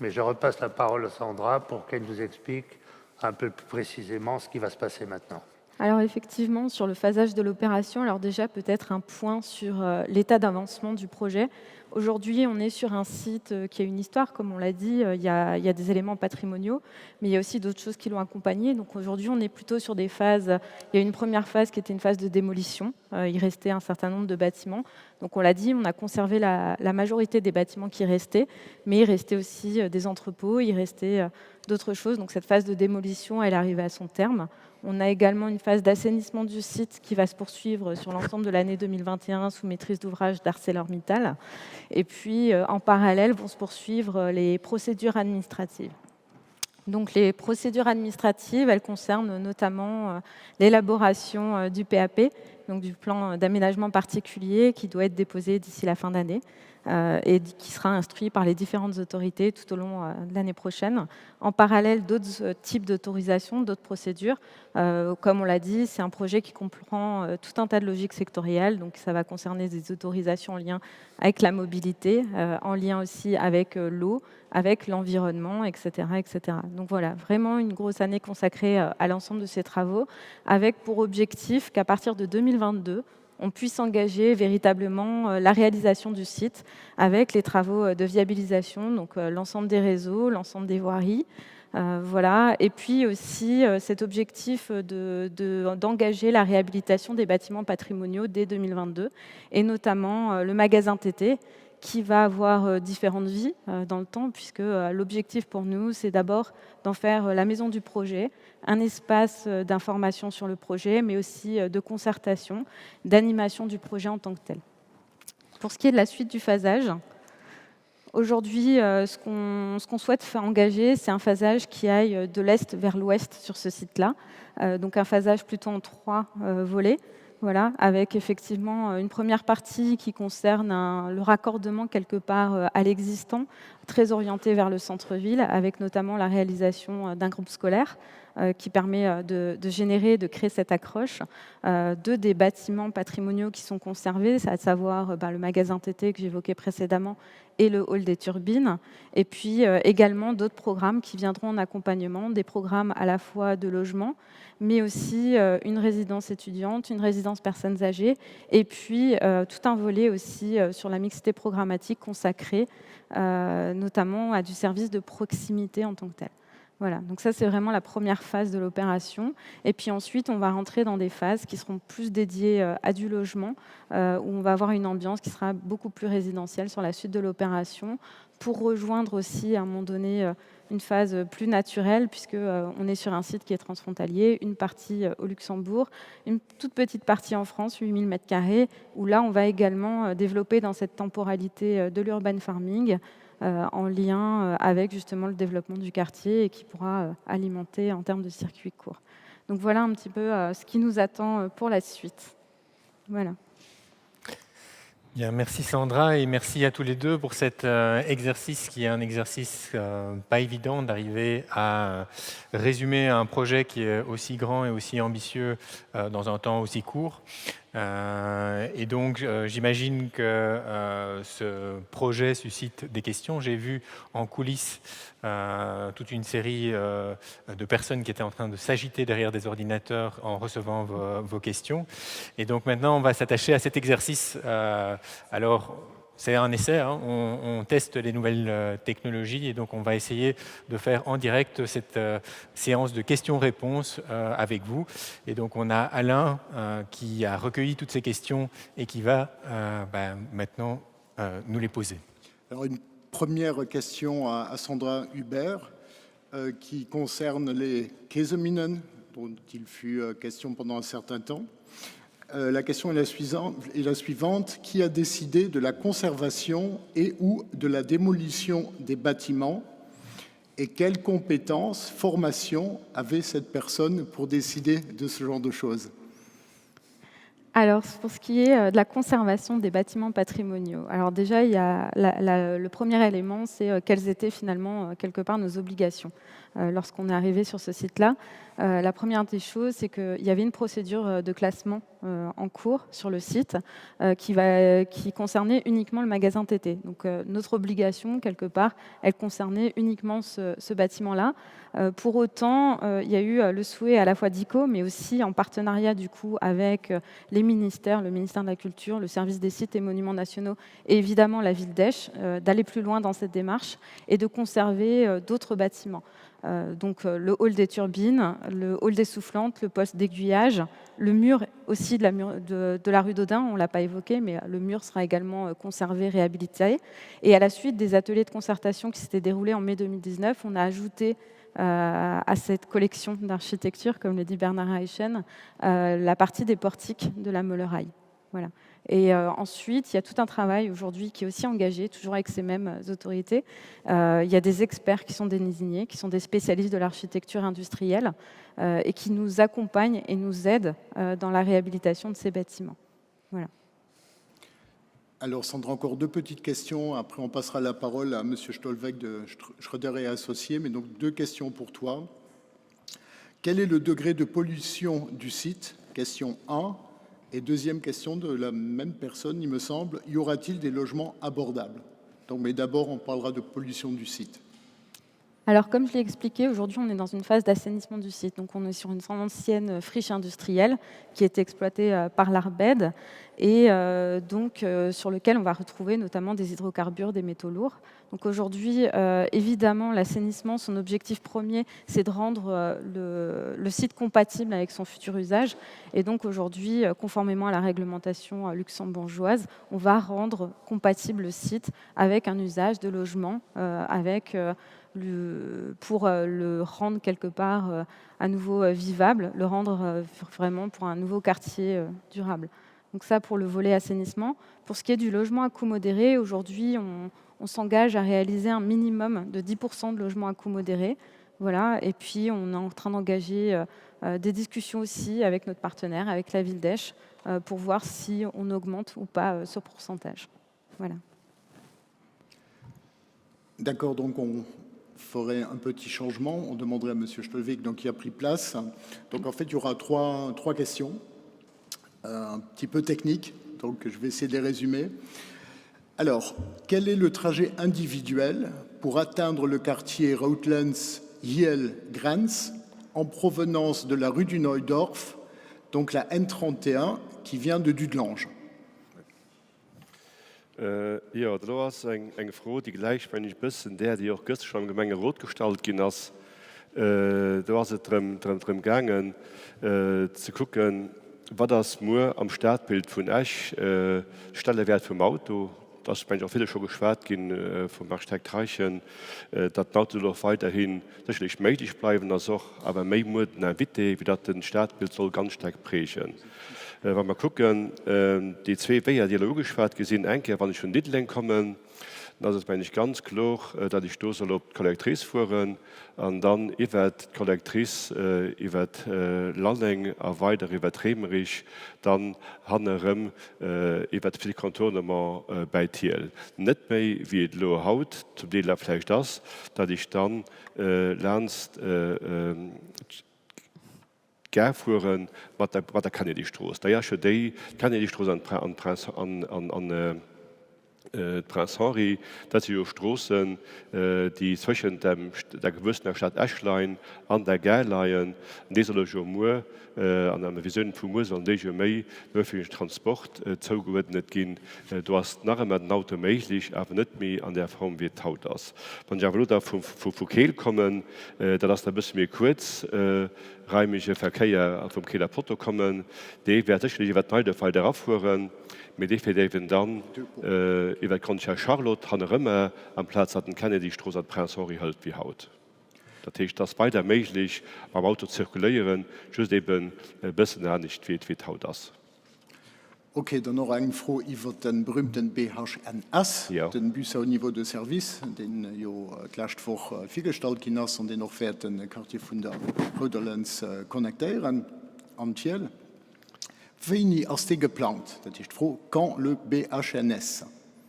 mais je repasse la parole à Sandra pour qu'elle nous explique un peu plus précisément ce qui va se passer maintenant. Alors effectivement, sur le phasage de l'opération, alors déjà peut-être un point sur l'état d'avancement du projet. Aujourd'hui, on est sur un site qui a une histoire, comme on l'a dit, il y a des éléments patrimoniaux, mais il y a aussi d'autres choses qui l'ont accompagné. Donc aujourd'hui, on est plutôt sur des phases, il y a une première phase qui était une phase de démolition, il restait un certain nombre de bâtiments. Donc on l'a dit, on a conservé la majorité des bâtiments qui restaient, mais il restait aussi des entrepôts, il restait d'autres choses. Donc cette phase de démolition, elle est arrivée à son terme. On a également une phase d'assainissement du site qui va se poursuivre sur l'ensemble de l'année 2021 sous maîtrise d'ouvrage d'ArcelorMittal. Et puis, en parallèle, vont se poursuivre les procédures administratives. Donc, les procédures administratives, elles concernent notamment l'élaboration du PAP, donc du plan d'aménagement particulier qui doit être déposé d'ici la fin d'année. Et qui sera instruit par les différentes autorités tout au long de l'année prochaine. En parallèle, d'autres types d'autorisations, d'autres procédures. Comme on l'a dit, c'est un projet qui comprend tout un tas de logiques sectorielles. Donc, ça va concerner des autorisations en lien avec la mobilité, en lien aussi avec l'eau, avec l'environnement, etc., etc. Donc voilà, vraiment une grosse année consacrée à l'ensemble de ces travaux, avec pour objectif qu'à partir de 2022, on puisse engager véritablement la réalisation du site avec les travaux de viabilisation, donc l'ensemble des réseaux, l'ensemble des voiries. Voilà. Et puis aussi cet objectif d'engager la réhabilitation des bâtiments patrimoniaux dès 2022, et notamment le magasin TT, qui va avoir différentes vies dans le temps, puisque l'objectif pour nous, c'est d'abord d'en faire la maison du projet, un espace d'information sur le projet, mais aussi de concertation, d'animation du projet en tant que tel. Pour ce qui est de la suite du phasage, aujourd'hui, ce qu'on souhaite faire engager, c'est un phasage qui aille de l'est vers l'ouest sur ce site-là, donc un phasage plutôt en 3 volets. Voilà, avec effectivement une première partie qui concerne le raccordement quelque part à l'existant, très orienté vers le centre-ville, avec notamment la réalisation d'un groupe scolaire qui permet de générer, de créer cette accroche, des bâtiments patrimoniaux qui sont conservés, à savoir le magasin TT que j'évoquais précédemment et le hall des turbines, et puis également d'autres programmes qui viendront en accompagnement, des programmes à la fois de logement, mais aussi une résidence étudiante, une résidence personnes âgées, et puis tout un volet aussi sur la mixité programmatique consacré notamment à du service de proximité en tant que tel. Voilà, donc ça c'est vraiment la première phase de l'opération. Et puis ensuite, on va rentrer dans des phases qui seront plus dédiées à du logement, où on va avoir une ambiance qui sera beaucoup plus résidentielle sur la suite de l'opération, pour rejoindre aussi à un moment donné une phase plus naturelle, puisqu'on est sur un site qui est transfrontalier, une partie au Luxembourg, une toute petite partie en France, 8000 m², où là on va également développer dans cette temporalité de l'urban farming, en lien avec justement le développement du quartier et qui pourra alimenter en termes de circuits courts. Donc voilà un petit peu ce qui nous attend pour la suite. Voilà. Bien, merci Sandra et merci à tous les deux pour cet exercice qui est un exercice pas évident d'arriver à résumer un projet qui est aussi grand et aussi ambitieux dans un temps aussi court. Et donc, j'imagine que ce projet suscite des questions. J'ai vu en coulisses toute une série de personnes qui étaient en train de s'agiter derrière des ordinateurs en recevant vos questions. Et donc maintenant, on va s'attacher à cet exercice. Alors, c'est un essai, hein. On teste les nouvelles technologies et donc on va essayer de faire en direct cette séance de questions-réponses avec vous. Et donc on a Alain qui a recueilli toutes ces questions et qui va maintenant nous les poser. Alors une première question à Sandra Hubert qui concerne les Käseminen, dont il fut question pendant un certain temps. La question est la suivante. Qui a décidé de la conservation et ou de la démolition des bâtiments et quelles compétences, formation avait cette personne pour décider de ce genre de choses? Alors, pour ce qui est de la conservation des bâtiments patrimoniaux, alors déjà, il y a le premier élément, c'est quelles étaient finalement, quelque part, nos obligations lorsqu'on est arrivé sur ce site-là. La première des choses, c'est qu'il y avait une procédure de classement en cours sur le site qui concernait uniquement le magasin TT. Donc, notre obligation, quelque part, elle concernait uniquement ce bâtiment-là. Pour autant, il y a eu le souhait à la fois d'ICO, mais aussi en partenariat du coup avec les ministères, le ministère de la Culture, le service des sites et monuments nationaux et évidemment la ville d'Esch, d'aller plus loin dans cette démarche et de conserver d'autres bâtiments. Donc le hall des turbines, le hall des soufflantes, le poste d'aiguillage, le mur aussi de la rue d'Audin, on ne l'a pas évoqué, mais le mur sera également conservé, réhabilité. Et à la suite des ateliers de concertation qui s'étaient déroulés en mai 2019, on a ajouté à cette collection d'architecture, comme le dit Bernard Reichen, la partie des portiques de la Molleraille. Voilà. Et ensuite, il y a tout un travail aujourd'hui qui est aussi engagé, toujours avec ces mêmes autorités. Il y a des experts qui sont désignés, qui sont des spécialistes de l'architecture industrielle et qui nous accompagnent et nous aident dans la réhabilitation de ces bâtiments. Voilà. Alors Sandra, encore deux petites questions. Après, on passera la parole à M. Stolweg de Schröder et Associés. Mais donc, deux questions pour toi. Quel est le degré de pollution du site? Question 1. Et deuxième question de la même personne, il me semble. Y aura-t-il des logements abordables? Donc, mais d'abord, on parlera de pollution du site. Alors, comme je l'ai expliqué, aujourd'hui, on est dans une phase d'assainissement du site. Donc, on est sur une ancienne friche industrielle qui est exploitée par l'Arbed et sur lequel on va retrouver notamment des hydrocarbures, des métaux lourds. Donc, aujourd'hui, évidemment, l'assainissement, son objectif premier, c'est de rendre le site compatible avec son futur usage. Et donc, aujourd'hui, conformément à la réglementation luxembourgeoise, on va rendre compatible le site avec un usage de logement, pour le rendre quelque part à nouveau vivable, le rendre vraiment pour un nouveau quartier durable. Donc ça pour le volet assainissement. Pour ce qui est du logement à coût modéré, aujourd'hui on s'engage à réaliser un minimum de 10% de logements à coût modéré. Voilà. Et puis, on est en train d'engager des discussions aussi avec notre partenaire, avec la ville d'Esch, pour voir si on augmente ou pas ce pourcentage. Voilà. D'accord, donc on ferait un petit changement. On demanderait à M. Stolweg, donc, qui a pris place. Donc, en fait, il y aura trois questions, un petit peu techniques. Donc, je vais essayer de les résumer. Alors, quel est le trajet individuel pour atteindre le quartier Rautlands-Hiel-Grenz en provenance de la rue du Neudorf, donc la N31, qui vient de Dudelange? Ja, da was eng Frau, die gleichspännig bisssen der, die auch gëst schon Gemenge rotgestalt gin ass. Da was drum gangen zu gucken, wat das Mo am Startbild vun Ech Stellewert vum Auto, das auch viele schon geschwert gin vom Marksteig Treichen, dat Auto noch weiterhin sicherlich möglich bleiben as auch, aber méi Mo Witte, wie dat den Startbild soll ganz stark prechen. Wenn wir gucken, die zwei Wege, die logisch gesehen, enke, wann ich von Diddling kommen, das ist mir nicht ganz klar, dass ich da soll ob Kollektrice fuhren und dann über Kollektrice, über Landing, weiter über Tremerich, dann hannerem über viele Kantone mal bei Thiel. Nicht mehr wie es lo haut, zum Teil vielleicht das, dass ich dann lernst Gerfuhren wat der Kennedy-Stroos. Da ja déi Kennedy-Stroos an Prince Henri, dat jo Strossen, die zwischen der gewëssener Stadt Eschlein an der Gerleien, déser Jo Mo an der Visionun vum Mo an déi méi wëfir Transport zouugeet net ginn. Du hast nachher mat den Auto méiglich, awer net méi an der Form wie taut ass. Wann Javalo da vu Keel kommen, dat ass der bis mir kurz reimige Verkeier vum Keeler Porto kommen, déi wertechlich iwwer neide Fall deraffuhren, mit défir dann iwwer Koncher Charlotte han Rëmme am Platz hat den Kennedy-Stroos an Prince Henri hëlt wie haut. Dat heißt, das weiter méiglich am Auto zirkuléieren, just eben bëssen nicht wie haut ass. Okay, dann noch eng froh iwwer den berühmten BHNS, ja. Den Bus au niveau de Service, den jo klachtwoch firstalt kinnners an den noch fährt den Quartier vun der Roderlands connectéieren an Thiel. Wéi ass de geplant, dat ist froh quand le BHNS.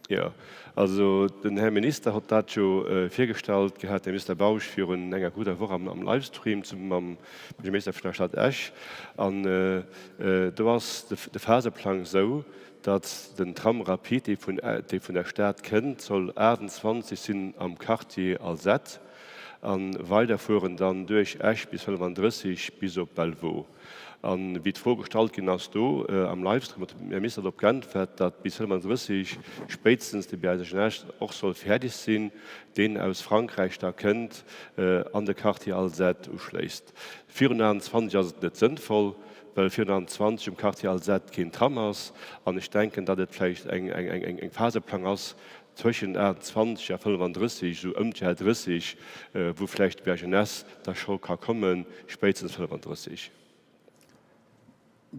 Ja, also den Herr Minister hat dat jo firstalt gehabt, der Minister Bausch fir un enger guter Woche am Livestream zum Minister vun der Stadt Esch. Da was de Phaseplan so, dat den Tramrapid, die vun der Stadt kennt, soll 20 sinn am Quartier Alzette an weiterfuhren dann durch Esch bis 35 bis op Belvaux. An wie vorgestalt gin ass do am Livestream mis op Gent, dat bis 35 spätstens de BNecht och soll fertig sinn, den aus Frankreich da kennt an der Quartier Alzette uschleist. 24 as net sinnvoll, weil 24 Quartier Alzette kein Tram ass, an ich denken, dat et vielleicht eng Phaseplan ass, zwischen 20 a 35 so 30, wo vielleicht BNeS der Show kann kommen, spätestens 35.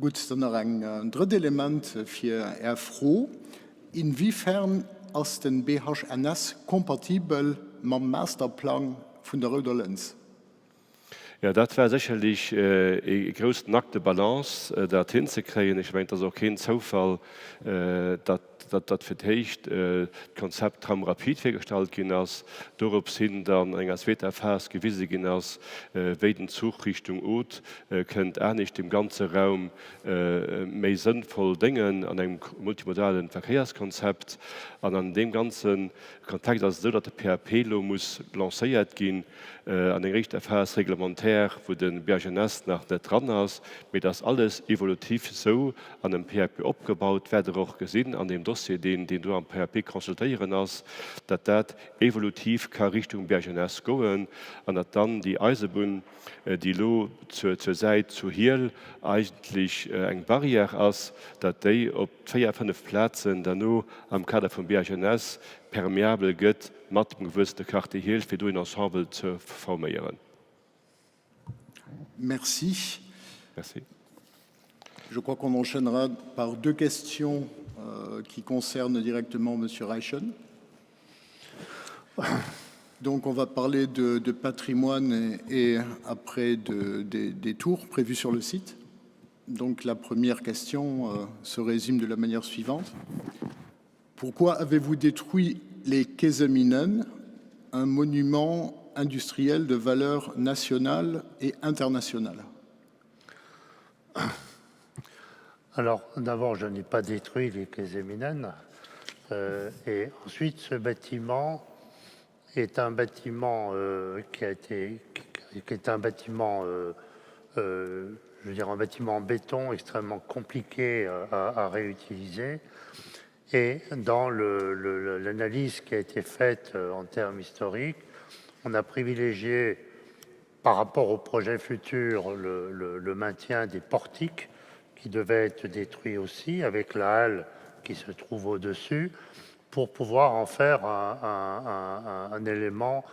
Gut, dann noch ein drittes Element für froh. Inwiefern ist den BHNS kompatibel mit dem Masterplan von der Roderlands? Ja, das wäre sicherlich eine große nackte Balance, das hinzukriegen. Ich meine, das ist auch kein Zufall, dass verteilt Konzept Tramrapid firstalt gin ass, dorop sinn dann eng als Wetterfas gewisse gin ass, wéi den Zug Richtung Ot kënnt nicht dem ganze Raum méi sinnvoll dingen an eng multimodalen Verkehrskonzept, an dem ganzen Kontakt as so, dat der PRPlo muss lacéiert gin an eng Richterfas reglementär, wo den BNeS nach net dran ass, mit das alles evolutiv so an dem PRP opgebaut werde auch gesinn an dem Dossier, den du am PHP konsultieren hast, dat evolutiv kann Richtung BNeS goen, an dat dann die Eisebun, die lo zur Seite zu Hiel eigentlich eng Barriere ass, dat déi op 4-5 Plätzen dann no am Kader vom BNeS permeabel gëtt mat dem gewüste Karte Hiel fir du in Ensemble zu formieren. Merci. Merci. Je crois qu'on enchaînera par deux questions qui concernent directement M. Reichen. Donc on va parler de patrimoine et après des tours prévus sur le site. Donc la première question se résume de la manière suivante. Pourquoi avez-vous détruit les Käseminen, un monument industriel de valeur nationale et internationale? Alors, d'abord, je n'ai pas détruit les Käseminen. Et ensuite, ce bâtiment est un bâtiment qui est un bâtiment, je veux dire, un bâtiment en béton extrêmement compliqué à réutiliser. Et dans l'analyse qui a été faite en termes historiques, on a privilégié, par rapport au projet futur, le maintien des portiques qui devaient être détruits aussi, avec la halle qui se trouve au-dessus, pour pouvoir en faire un élément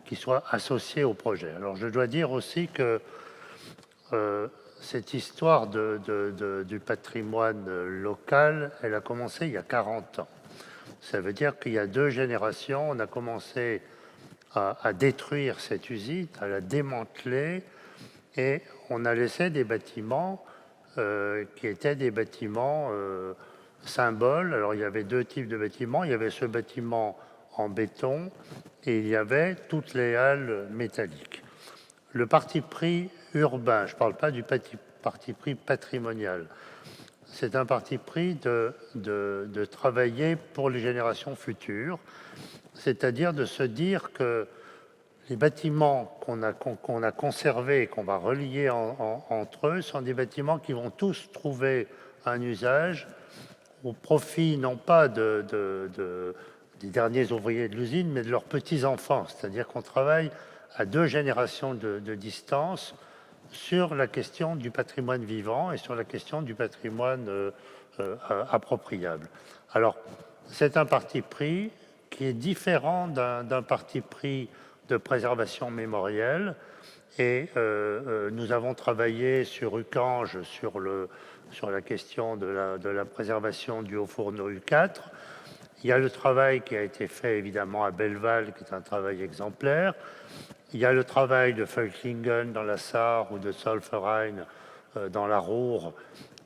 qui soit associé au projet. Alors je dois dire aussi que cette histoire du patrimoine local, elle a commencé il y a 40 ans. Ça veut dire qu'il y a 2 générations, on a commencé à détruire cette usine, à la démanteler, et on a laissé des bâtiments qui étaient des bâtiments symboles. Alors il y avait 2 types de bâtiments. Il y avait ce bâtiment en béton et il y avait toutes les halles métalliques. Le parti pris urbain, je ne parle pas du parti pris patrimonial, c'est un parti pris de travailler pour les générations futures, c'est-à-dire de se dire que les bâtiments qu'on a conservés et qu'on va relier entre eux sont des bâtiments qui vont tous trouver un usage au profit non pas des derniers ouvriers de l'usine, mais de leurs petits-enfants. C'est-à-dire qu'on travaille à 2 générations de distance sur la question du patrimoine vivant et sur la question du patrimoine appropriable. Alors, c'est un parti pris qui est différent d'un parti pris de préservation mémorielle. Et nous avons travaillé sur Ucange, sur la question de la préservation du Haut-Fourneau U4. Il y a le travail qui a été fait évidemment à Belleval, qui est un travail exemplaire. Il y a le travail de Völklingen dans la Sarre ou de Solferein dans la Ruhr,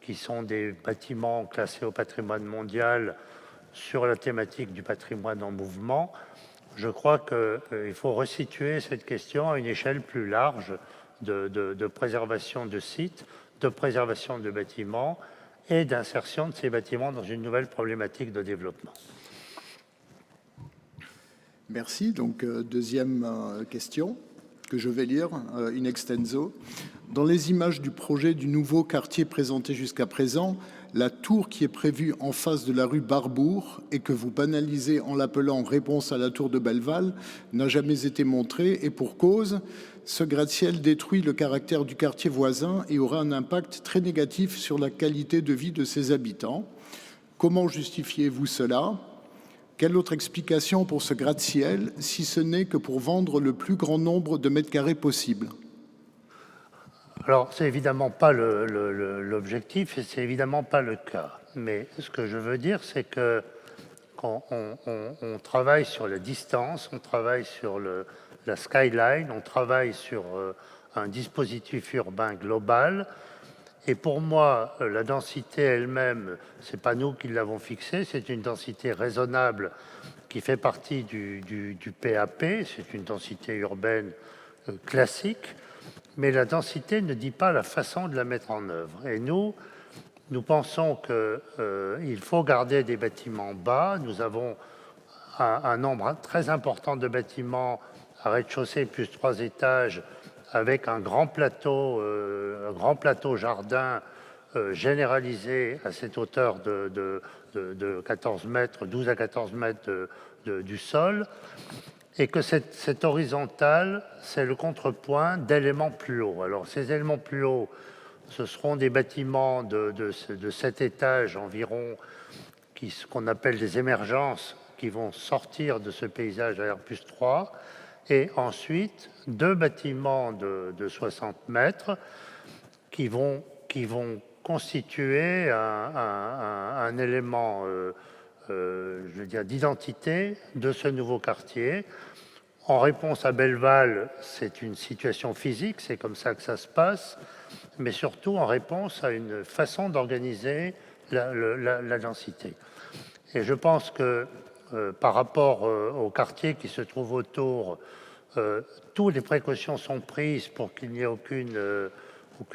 qui sont des bâtiments classés au patrimoine mondial sur la thématique du patrimoine en mouvement. Je crois qu'il faut resituer cette question à une échelle plus large de préservation de sites, de préservation de bâtiments et d'insertion de ces bâtiments dans une nouvelle problématique de développement. Merci. Donc, deuxième question que je vais lire in extenso. Dans les images du projet du nouveau quartier présenté jusqu'à présent, la tour qui est prévue en face de la rue Barbour et que vous banalisez en l'appelant réponse à la tour de Belleval n'a jamais été montrée, et pour cause, ce gratte-ciel détruit le caractère du quartier voisin et aura un impact très négatif sur la qualité de vie de ses habitants. Comment justifiez-vous cela ? Quelle autre explication pour ce gratte-ciel, si ce n'est que pour vendre le plus grand nombre de mètres carrés possible ? Alors, c'est évidemment pas l'objectif et c'est évidemment pas le cas. Mais ce que je veux dire, c'est que quand on travaille sur la distance, on travaille sur la skyline, on travaille sur un dispositif urbain global. Et pour moi, la densité elle-même, c'est pas nous qui l'avons fixée, c'est une densité raisonnable qui fait partie du PAP, c'est une densité urbaine classique. Mais la densité ne dit pas la façon de la mettre en œuvre. Et nous pensons qu'il faut garder des bâtiments bas. Nous avons un nombre très important de bâtiments à rez-de-chaussée plus 3 étages avec un grand plateau jardin généralisé à cette hauteur de 14 mètres, 12 à 14 mètres du sol. Et que cette horizontale, c'est le contrepoint d'éléments plus hauts. Alors, ces éléments plus hauts, ce seront des bâtiments de 7 étages environ, qu'on appelle des émergences, qui vont sortir de ce paysage à R+3. Et ensuite, 2 bâtiments de 60 mètres qui vont constituer un élément je veux dire, d'identité de ce nouveau quartier. En réponse à Belleval, c'est une situation physique, c'est comme ça que ça se passe, mais surtout en réponse à une façon d'organiser la densité. Et je pense que par rapport au quartier qui se trouve autour, toutes les précautions sont prises pour qu'il n'y ait aucune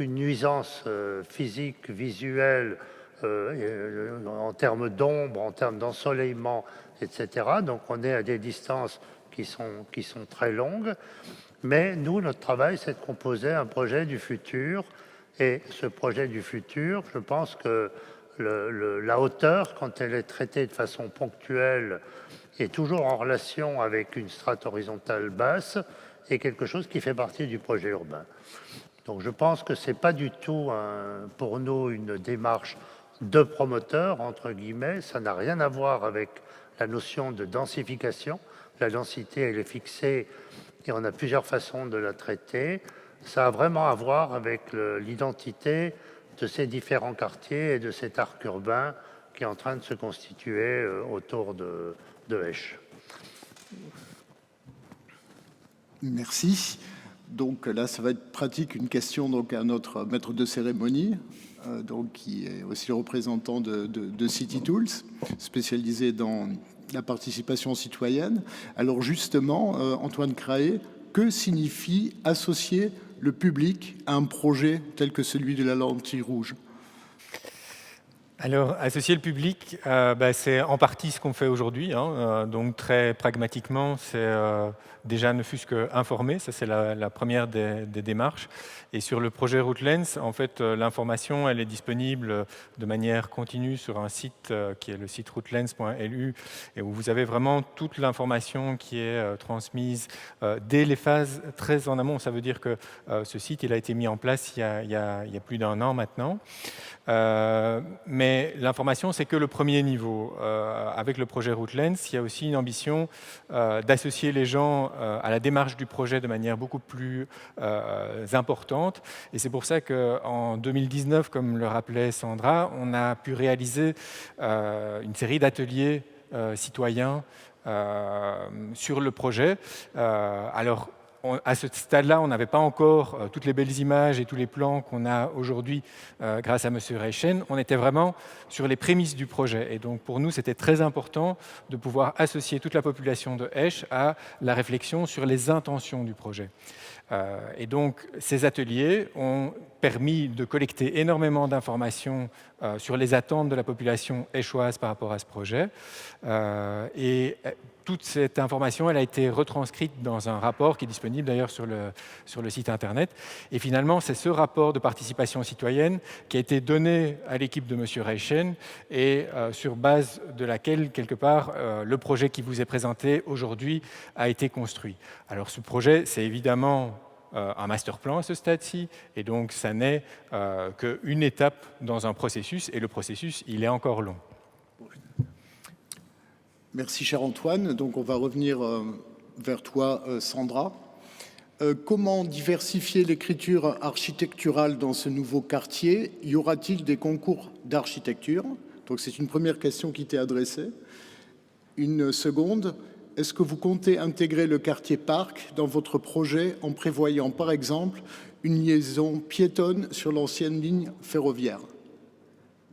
nuisance physique, visuelle, en termes d'ombre, en termes d'ensoleillement, etc. Donc on est à des distances qui sont très longues. Mais nous, notre travail, c'est de composer un projet du futur. Et ce projet du futur, je pense que la hauteur, quand elle est traitée de façon ponctuelle et toujours en relation avec une strate horizontale basse, est quelque chose qui fait partie du projet urbain. Donc je pense que ce n'est pas du tout pour nous une démarche de promoteur, entre guillemets. Ça n'a rien à voir avec la notion de densification. La densité, elle est fixée et on a plusieurs façons de la traiter. Ça a vraiment à voir avec l'identité de ces différents quartiers et de cet arc urbain qui est en train de se constituer autour de Esch. Merci. Donc là, ça va être pratique, une question donc, à notre maître de cérémonie, donc, qui est aussi le représentant de City Tools, spécialisé dans la participation citoyenne. Alors justement, Antoine Craé, que signifie associer le public à un projet tel que celui de la lentille rouge? Alors, associer le public, c'est en partie ce qu'on fait aujourd'hui. Donc, très pragmatiquement, c'est déjà ne fût-ce qu'informer. Ça, c'est la première des démarches. Et sur le projet Routelens, en fait, l'information, elle est disponible de manière continue sur un site qui est le site routelens.lu et où vous avez vraiment toute l'information qui est transmise dès les phases très en amont. Ça veut dire que ce site, il a été mis en place il y a plus d'1 an maintenant. Mais l'information, c'est que le premier niveau. Avec le projet Routelens, il y a aussi une ambition d'associer les gens à la démarche du projet de manière beaucoup plus importante. Et c'est pour ça qu'en 2019, comme le rappelait Sandra, on a pu réaliser une série d'ateliers citoyens sur le projet. Alors, à ce stade-là, on n'avait pas encore toutes les belles images et tous les plans qu'on a aujourd'hui grâce à M. Reichen. On était vraiment sur les prémices du projet. Et donc, pour nous, c'était très important de pouvoir associer toute la population de Esch à la réflexion sur les intentions du projet. Et donc, ces ateliers ont permis de collecter énormément d'informations sur les attentes de la population échoise par rapport à ce projet. Et toute cette information, elle a été retranscrite dans un rapport qui est disponible d'ailleurs sur le site Internet. Et finalement, c'est ce rapport de participation citoyenne qui a été donné à l'équipe de M. Reichen et sur base de laquelle, quelque part, le projet qui vous est présenté aujourd'hui a été construit. Alors ce projet, c'est évidemment un master plan à ce stade-ci, et donc ça n'est qu'une étape dans un processus, et le processus, il est encore long. Merci, cher Antoine. Donc, on va revenir vers toi, Sandra. Comment diversifier l'écriture architecturale dans ce nouveau quartier? Y aura-t-il des concours d'architecture? Donc, c'est une première question qui t'est adressée. Une seconde, est-ce que vous comptez intégrer le quartier Parc dans votre projet en prévoyant, par exemple, une liaison piétonne sur l'ancienne ligne ferroviaire?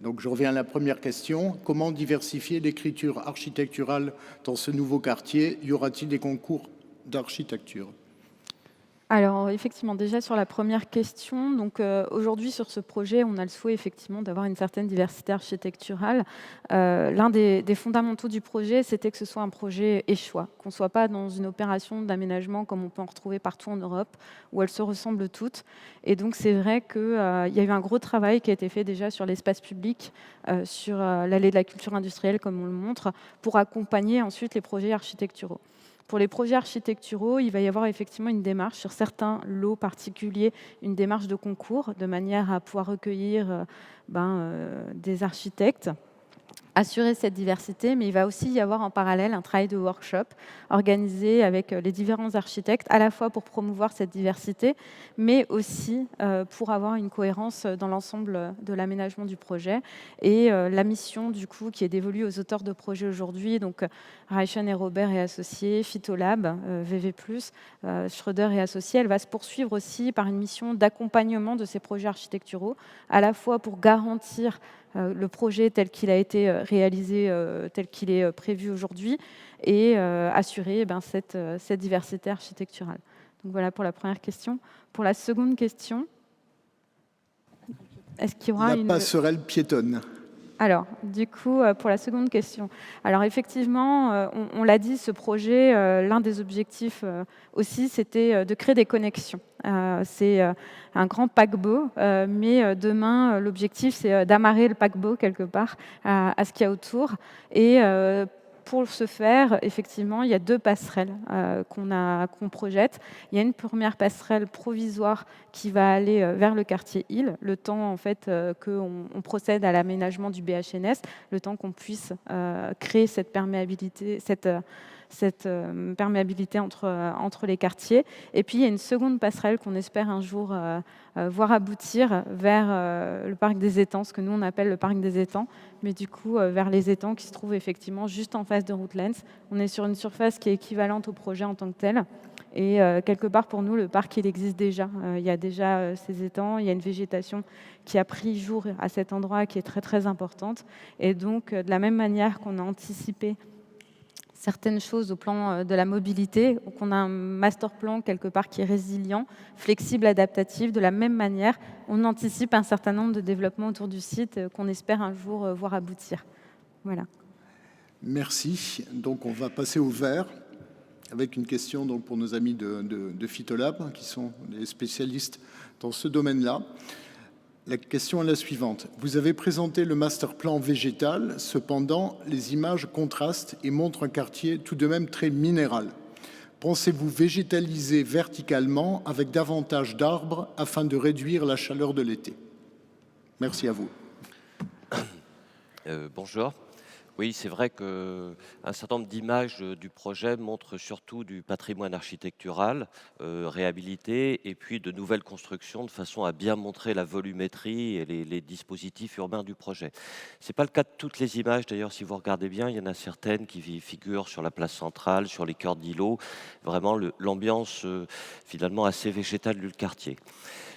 Donc, je reviens à la première question. Comment diversifier l'écriture architecturale dans ce nouveau quartier? Y aura-t-il des concours d'architecture? Alors, effectivement, déjà sur la première question, donc aujourd'hui sur ce projet, on a le souhait effectivement d'avoir une certaine diversité architecturale. L'un des fondamentaux du projet, c'était que ce soit un projet échois, qu'on ne soit pas dans une opération d'aménagement comme on peut en retrouver partout en Europe, où elles se ressemblent toutes. Et donc, c'est vrai qu'il y a eu un gros travail qui a été fait déjà sur l'espace public, sur l'allée de la culture industrielle, comme on le montre, pour accompagner ensuite les projets architecturaux. Pour les projets architecturaux, il va y avoir effectivement une démarche sur certains lots particuliers, une démarche de concours, de manière à pouvoir recueillir des architectes, assurer cette diversité, mais il va aussi y avoir en parallèle un travail de workshop organisé avec les différents architectes, à la fois pour promouvoir cette diversité, mais aussi pour avoir une cohérence dans l'ensemble de l'aménagement du projet. Et la mission, du coup, qui est dévolue aux auteurs de projets aujourd'hui, donc Reichen et Robert et associés, Phytolab, VV+, Schröder et associés, elle va se poursuivre aussi par une mission d'accompagnement de ces projets architecturaux, à la fois pour garantir le projet tel qu'il a été réalisé, tel qu'il est prévu aujourd'hui, et assurer cette diversité architecturale. Donc voilà pour la première question. Pour la seconde question, est-ce qu'il y aura La passerelle piétonne. Alors, du coup, pour la seconde question. Alors, effectivement, on l'a dit, ce projet, l'un des objectifs aussi, c'était de créer des connexions. C'est un grand paquebot, mais demain, l'objectif, c'est d'amarrer le paquebot quelque part à ce qu'il y a autour. Et pour ce faire, effectivement, il y a 2 passerelles qu'on projette. Il y a une première passerelle provisoire qui va aller vers le quartier Île, le temps en fait qu'on procède à l'aménagement du BHNS, le temps qu'on puisse créer cette perméabilité, entre les quartiers. Et puis il y a une seconde passerelle qu'on espère un jour voir aboutir vers le parc des étangs, ce que nous on appelle le parc des étangs, mais du coup vers les étangs qui se trouvent effectivement juste en face de Rootlands. On est sur une surface qui est équivalente au projet en tant que tel. Et quelque part, pour nous, le parc, il existe déjà. Il y a déjà ces étangs, il y a une végétation qui a pris jour à cet endroit qui est très, très importante. Et donc, de la même manière qu'on a anticipé certaines choses au plan de la mobilité, qu'on a un master plan quelque part qui est résilient, flexible, adaptatif. De la même manière, on anticipe un certain nombre de développements autour du site qu'on espère un jour voir aboutir. Voilà. Merci. Donc, on va passer au vert avec une question donc, pour nos amis de Phytolab, qui sont des spécialistes dans ce domaine-là. La question est la suivante. Vous avez présenté le master plan végétal, cependant, les images contrastent et montrent un quartier tout de même très minéral. Pensez-vous végétaliser verticalement avec davantage d'arbres afin de réduire la chaleur de l'été? Merci à vous. Bonjour. Oui, c'est vrai qu'un certain nombre d'images du projet montrent surtout du patrimoine architectural réhabilité et puis de nouvelles constructions de façon à bien montrer la volumétrie et les dispositifs urbains du projet. Ce n'est pas le cas de toutes les images, d'ailleurs, si vous regardez bien, il y en a certaines qui figurent sur la place centrale, sur les cœurs d'îlots, vraiment l'ambiance finalement assez végétale du quartier.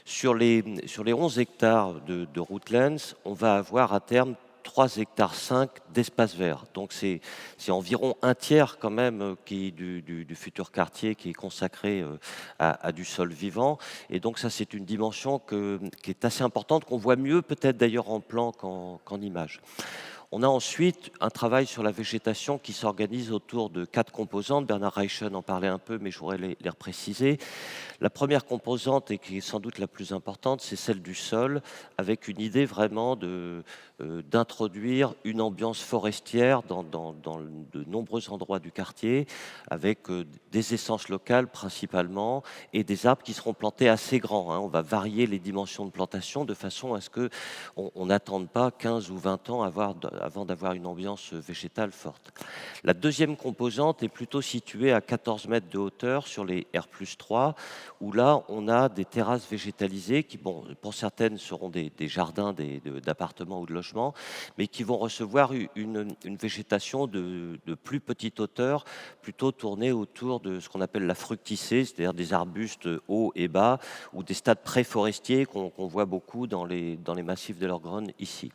Sur les 11 hectares de Rootlands, on va avoir à terme 3,5 hectares d'espace vert. Donc c'est environ un tiers quand même du futur quartier qui est consacré à du sol vivant. Et donc ça, c'est une dimension qui est assez importante, qu'on voit mieux peut-être d'ailleurs en plan qu'en image. On a ensuite un travail sur la végétation qui s'organise autour de 4 composantes. Bernard Reichen en parlait un peu, mais je voudrais les repréciser. La première composante, et qui est sans doute la plus importante, c'est celle du sol, avec une idée vraiment d'introduire une ambiance forestière dans de nombreux endroits du quartier, avec des essences locales principalement, et des arbres qui seront plantés assez grands. On va varier les dimensions de plantation de façon à ce qu'on n'attende pas 15 ou 20 ans avant d'avoir une ambiance végétale forte. La deuxième composante est plutôt située à 14 mètres de hauteur sur les R+3, où là, on a des terrasses végétalisées qui, bon, pour certaines, seront des jardins d'appartements ou de logements, mais qui vont recevoir une végétation de plus petite hauteur, plutôt tournée autour de ce qu'on appelle la fructicée, c'est-à-dire des arbustes hauts et bas, ou des stades préforestiers qu'on voit beaucoup dans les massifs de l'Orgrone ici.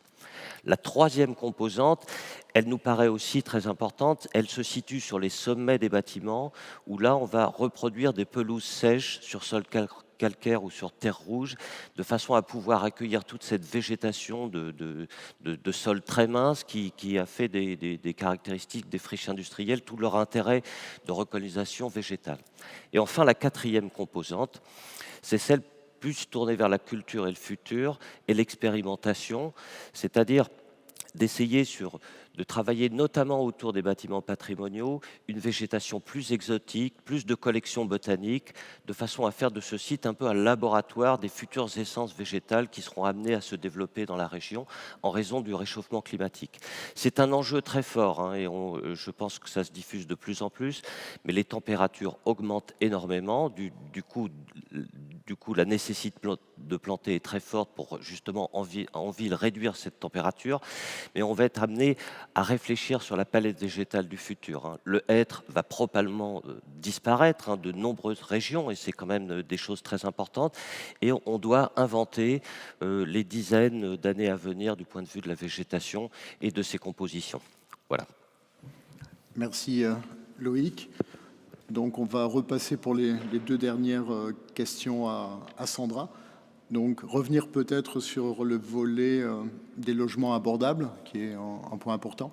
La troisième composante, elle nous paraît aussi très importante, elle se situe sur les sommets des bâtiments, où là on va reproduire des pelouses sèches sur sol calcaire ou sur terre rouge, de façon à pouvoir accueillir toute cette végétation de sol très mince qui a fait des caractéristiques des friches industrielles, tout leur intérêt de recolonisation végétale. Et enfin, la quatrième composante, c'est celle plus tournée vers la culture et le futur et l'expérimentation, c'est-à-dire d'essayer de travailler notamment autour des bâtiments patrimoniaux, une végétation plus exotique, plus de collections botaniques, de façon à faire de ce site un peu un laboratoire des futures essences végétales qui seront amenées à se développer dans la région en raison du réchauffement climatique. C'est un enjeu très fort et je pense que ça se diffuse de plus en plus, mais les températures augmentent énormément, du coup du coup, la nécessité de planter est très forte pour justement en ville réduire cette température, mais on va être amené à réfléchir sur la palette végétale du futur, hein. Le hêtre va probablement disparaître, hein, de nombreuses régions, et c'est quand même des choses très importantes, et on doit inventer les dizaines d'années à venir du point de vue de la végétation et de ses compositions. Voilà. Merci Loïc. Donc on va repasser pour les deux dernières questions à Sandra. Donc revenir peut-être sur le volet des logements abordables, qui est un point important.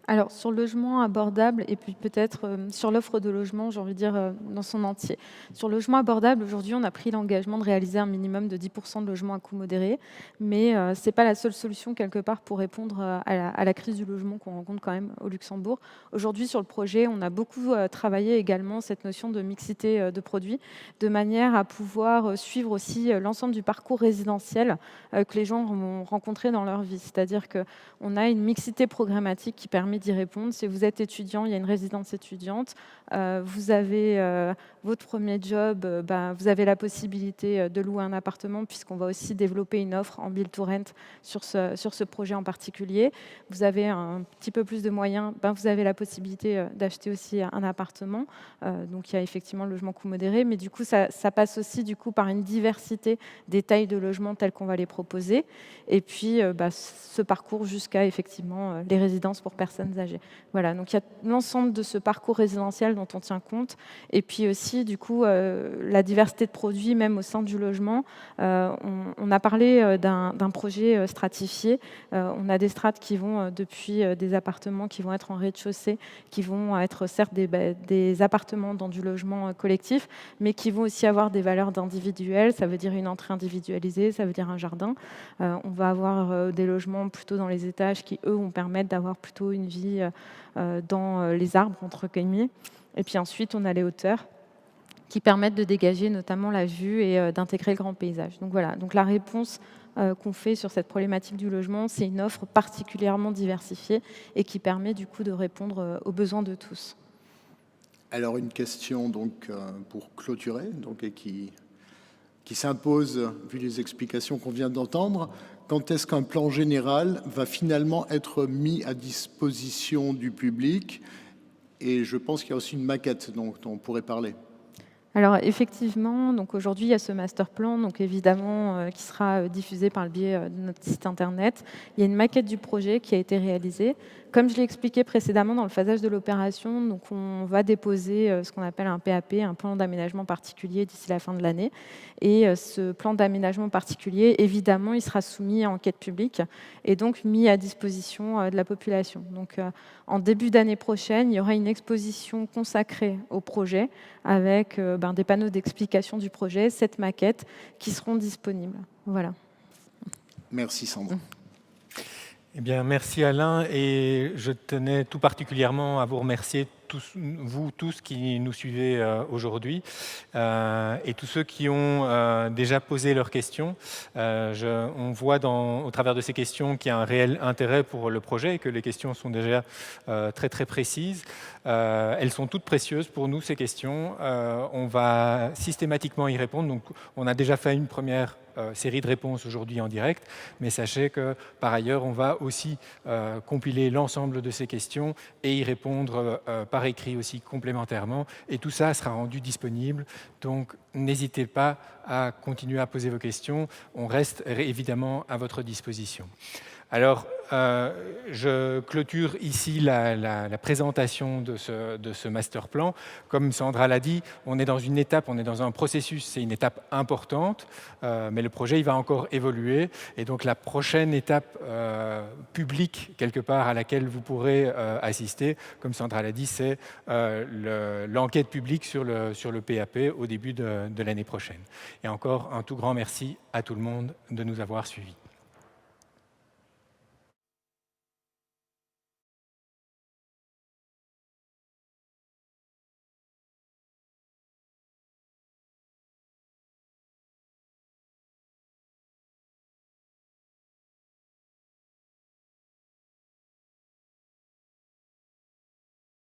Alors, sur le logement abordable et puis peut-être sur l'offre de logement, j'ai envie de dire dans son entier. Sur le logement abordable, aujourd'hui, on a pris l'engagement de réaliser un minimum de 10% de logements à coût modéré, mais ce n'est pas la seule solution quelque part pour répondre à la crise du logement qu'on rencontre quand même au Luxembourg. Aujourd'hui, sur le projet, on a beaucoup travaillé également cette notion de mixité de produits, de manière à pouvoir suivre aussi l'ensemble du parcours résidentiel que les gens vont rencontrer dans leur vie. C'est-à-dire qu'on a une mixité programmatique qui permet d'y répondre. Si vous êtes étudiant, il y a une résidence étudiante, vous avez votre premier job, vous avez la possibilité de louer un appartement puisqu'on va aussi développer une offre en build to rent sur ce projet en particulier. Vous avez un petit peu plus de moyens, vous avez la possibilité d'acheter aussi un appartement. Donc il y a effectivement le logement coût modéré, mais du coup ça passe aussi du coup par une diversité des tailles de logements telles qu'on va les proposer. Et puis ce parcours jusqu'à effectivement les résidences pour personnes âgées. Voilà, donc il y a l'ensemble de ce parcours résidentiel dont on tient compte, et puis aussi du coup la diversité de produits même au sein du logement. On a parlé d'un projet stratifié. On a des strates qui vont depuis des appartements qui vont être en rez-de-chaussée, qui vont être certes des appartements dans du logement collectif, mais qui vont aussi avoir des valeurs d'individuel. Ça veut dire une entrée individualisée, ça veut dire un jardin. On va avoir des logements plutôt dans les étages qui, eux, vont permettre d'avoir plutôt une vie dans les arbres, entre guillemets. Et puis ensuite, on a les hauteurs qui permettent de dégager notamment la vue et d'intégrer le grand paysage. Donc voilà, donc la réponse qu'on fait sur cette problématique du logement, c'est une offre particulièrement diversifiée et qui permet du coup de répondre aux besoins de tous. Alors une question donc pour clôturer, donc, et qui s'impose vu les explications qu'on vient d'entendre. Quand est-ce qu'un plan général va finalement être mis à disposition du public? Et je pense qu'il y a aussi une maquette dont on pourrait parler. Alors effectivement, donc aujourd'hui il y a ce master plan, donc évidemment qui sera diffusé par le biais de notre site internet. Il y a une maquette du projet qui a été réalisée. Comme je l'ai expliqué précédemment dans le phasage de l'opération, donc on va déposer ce qu'on appelle un PAP, un plan d'aménagement particulier d'ici la fin de l'année. Et ce plan d'aménagement particulier, évidemment, il sera soumis à enquête publique et donc mis à disposition de la population. Donc en début d'année prochaine, il y aura une exposition consacrée au projet avec des panneaux d'explication du projet, cette maquette qui seront disponibles. Voilà. Merci Sandra. Eh bien, merci Alain, et je tenais tout particulièrement à vous remercier, vous tous qui nous suivez aujourd'hui, et tous ceux qui ont déjà posé leurs questions. On voit au travers de ces questions qu'il y a un réel intérêt pour le projet et que les questions sont déjà très très précises. Elles sont toutes précieuses pour nous, ces questions. On va systématiquement y répondre. Donc, on a déjà fait une première série de réponses aujourd'hui en direct, mais sachez que par ailleurs on va aussi compiler l'ensemble de ces questions et y répondre par écrit aussi complémentairement, et tout ça sera rendu disponible, donc n'hésitez pas à continuer à poser vos questions, on reste évidemment à votre disposition. Alors, je clôture ici la présentation de ce master plan. Comme Sandra l'a dit, on est dans une étape, on est dans un processus, c'est une étape importante, mais le projet il va encore évoluer. Et donc la prochaine étape publique, quelque part, à laquelle vous pourrez assister, comme Sandra l'a dit, c'est l'enquête publique sur le PAP au début de l'année prochaine. Et encore un tout grand merci à tout le monde de nous avoir suivis.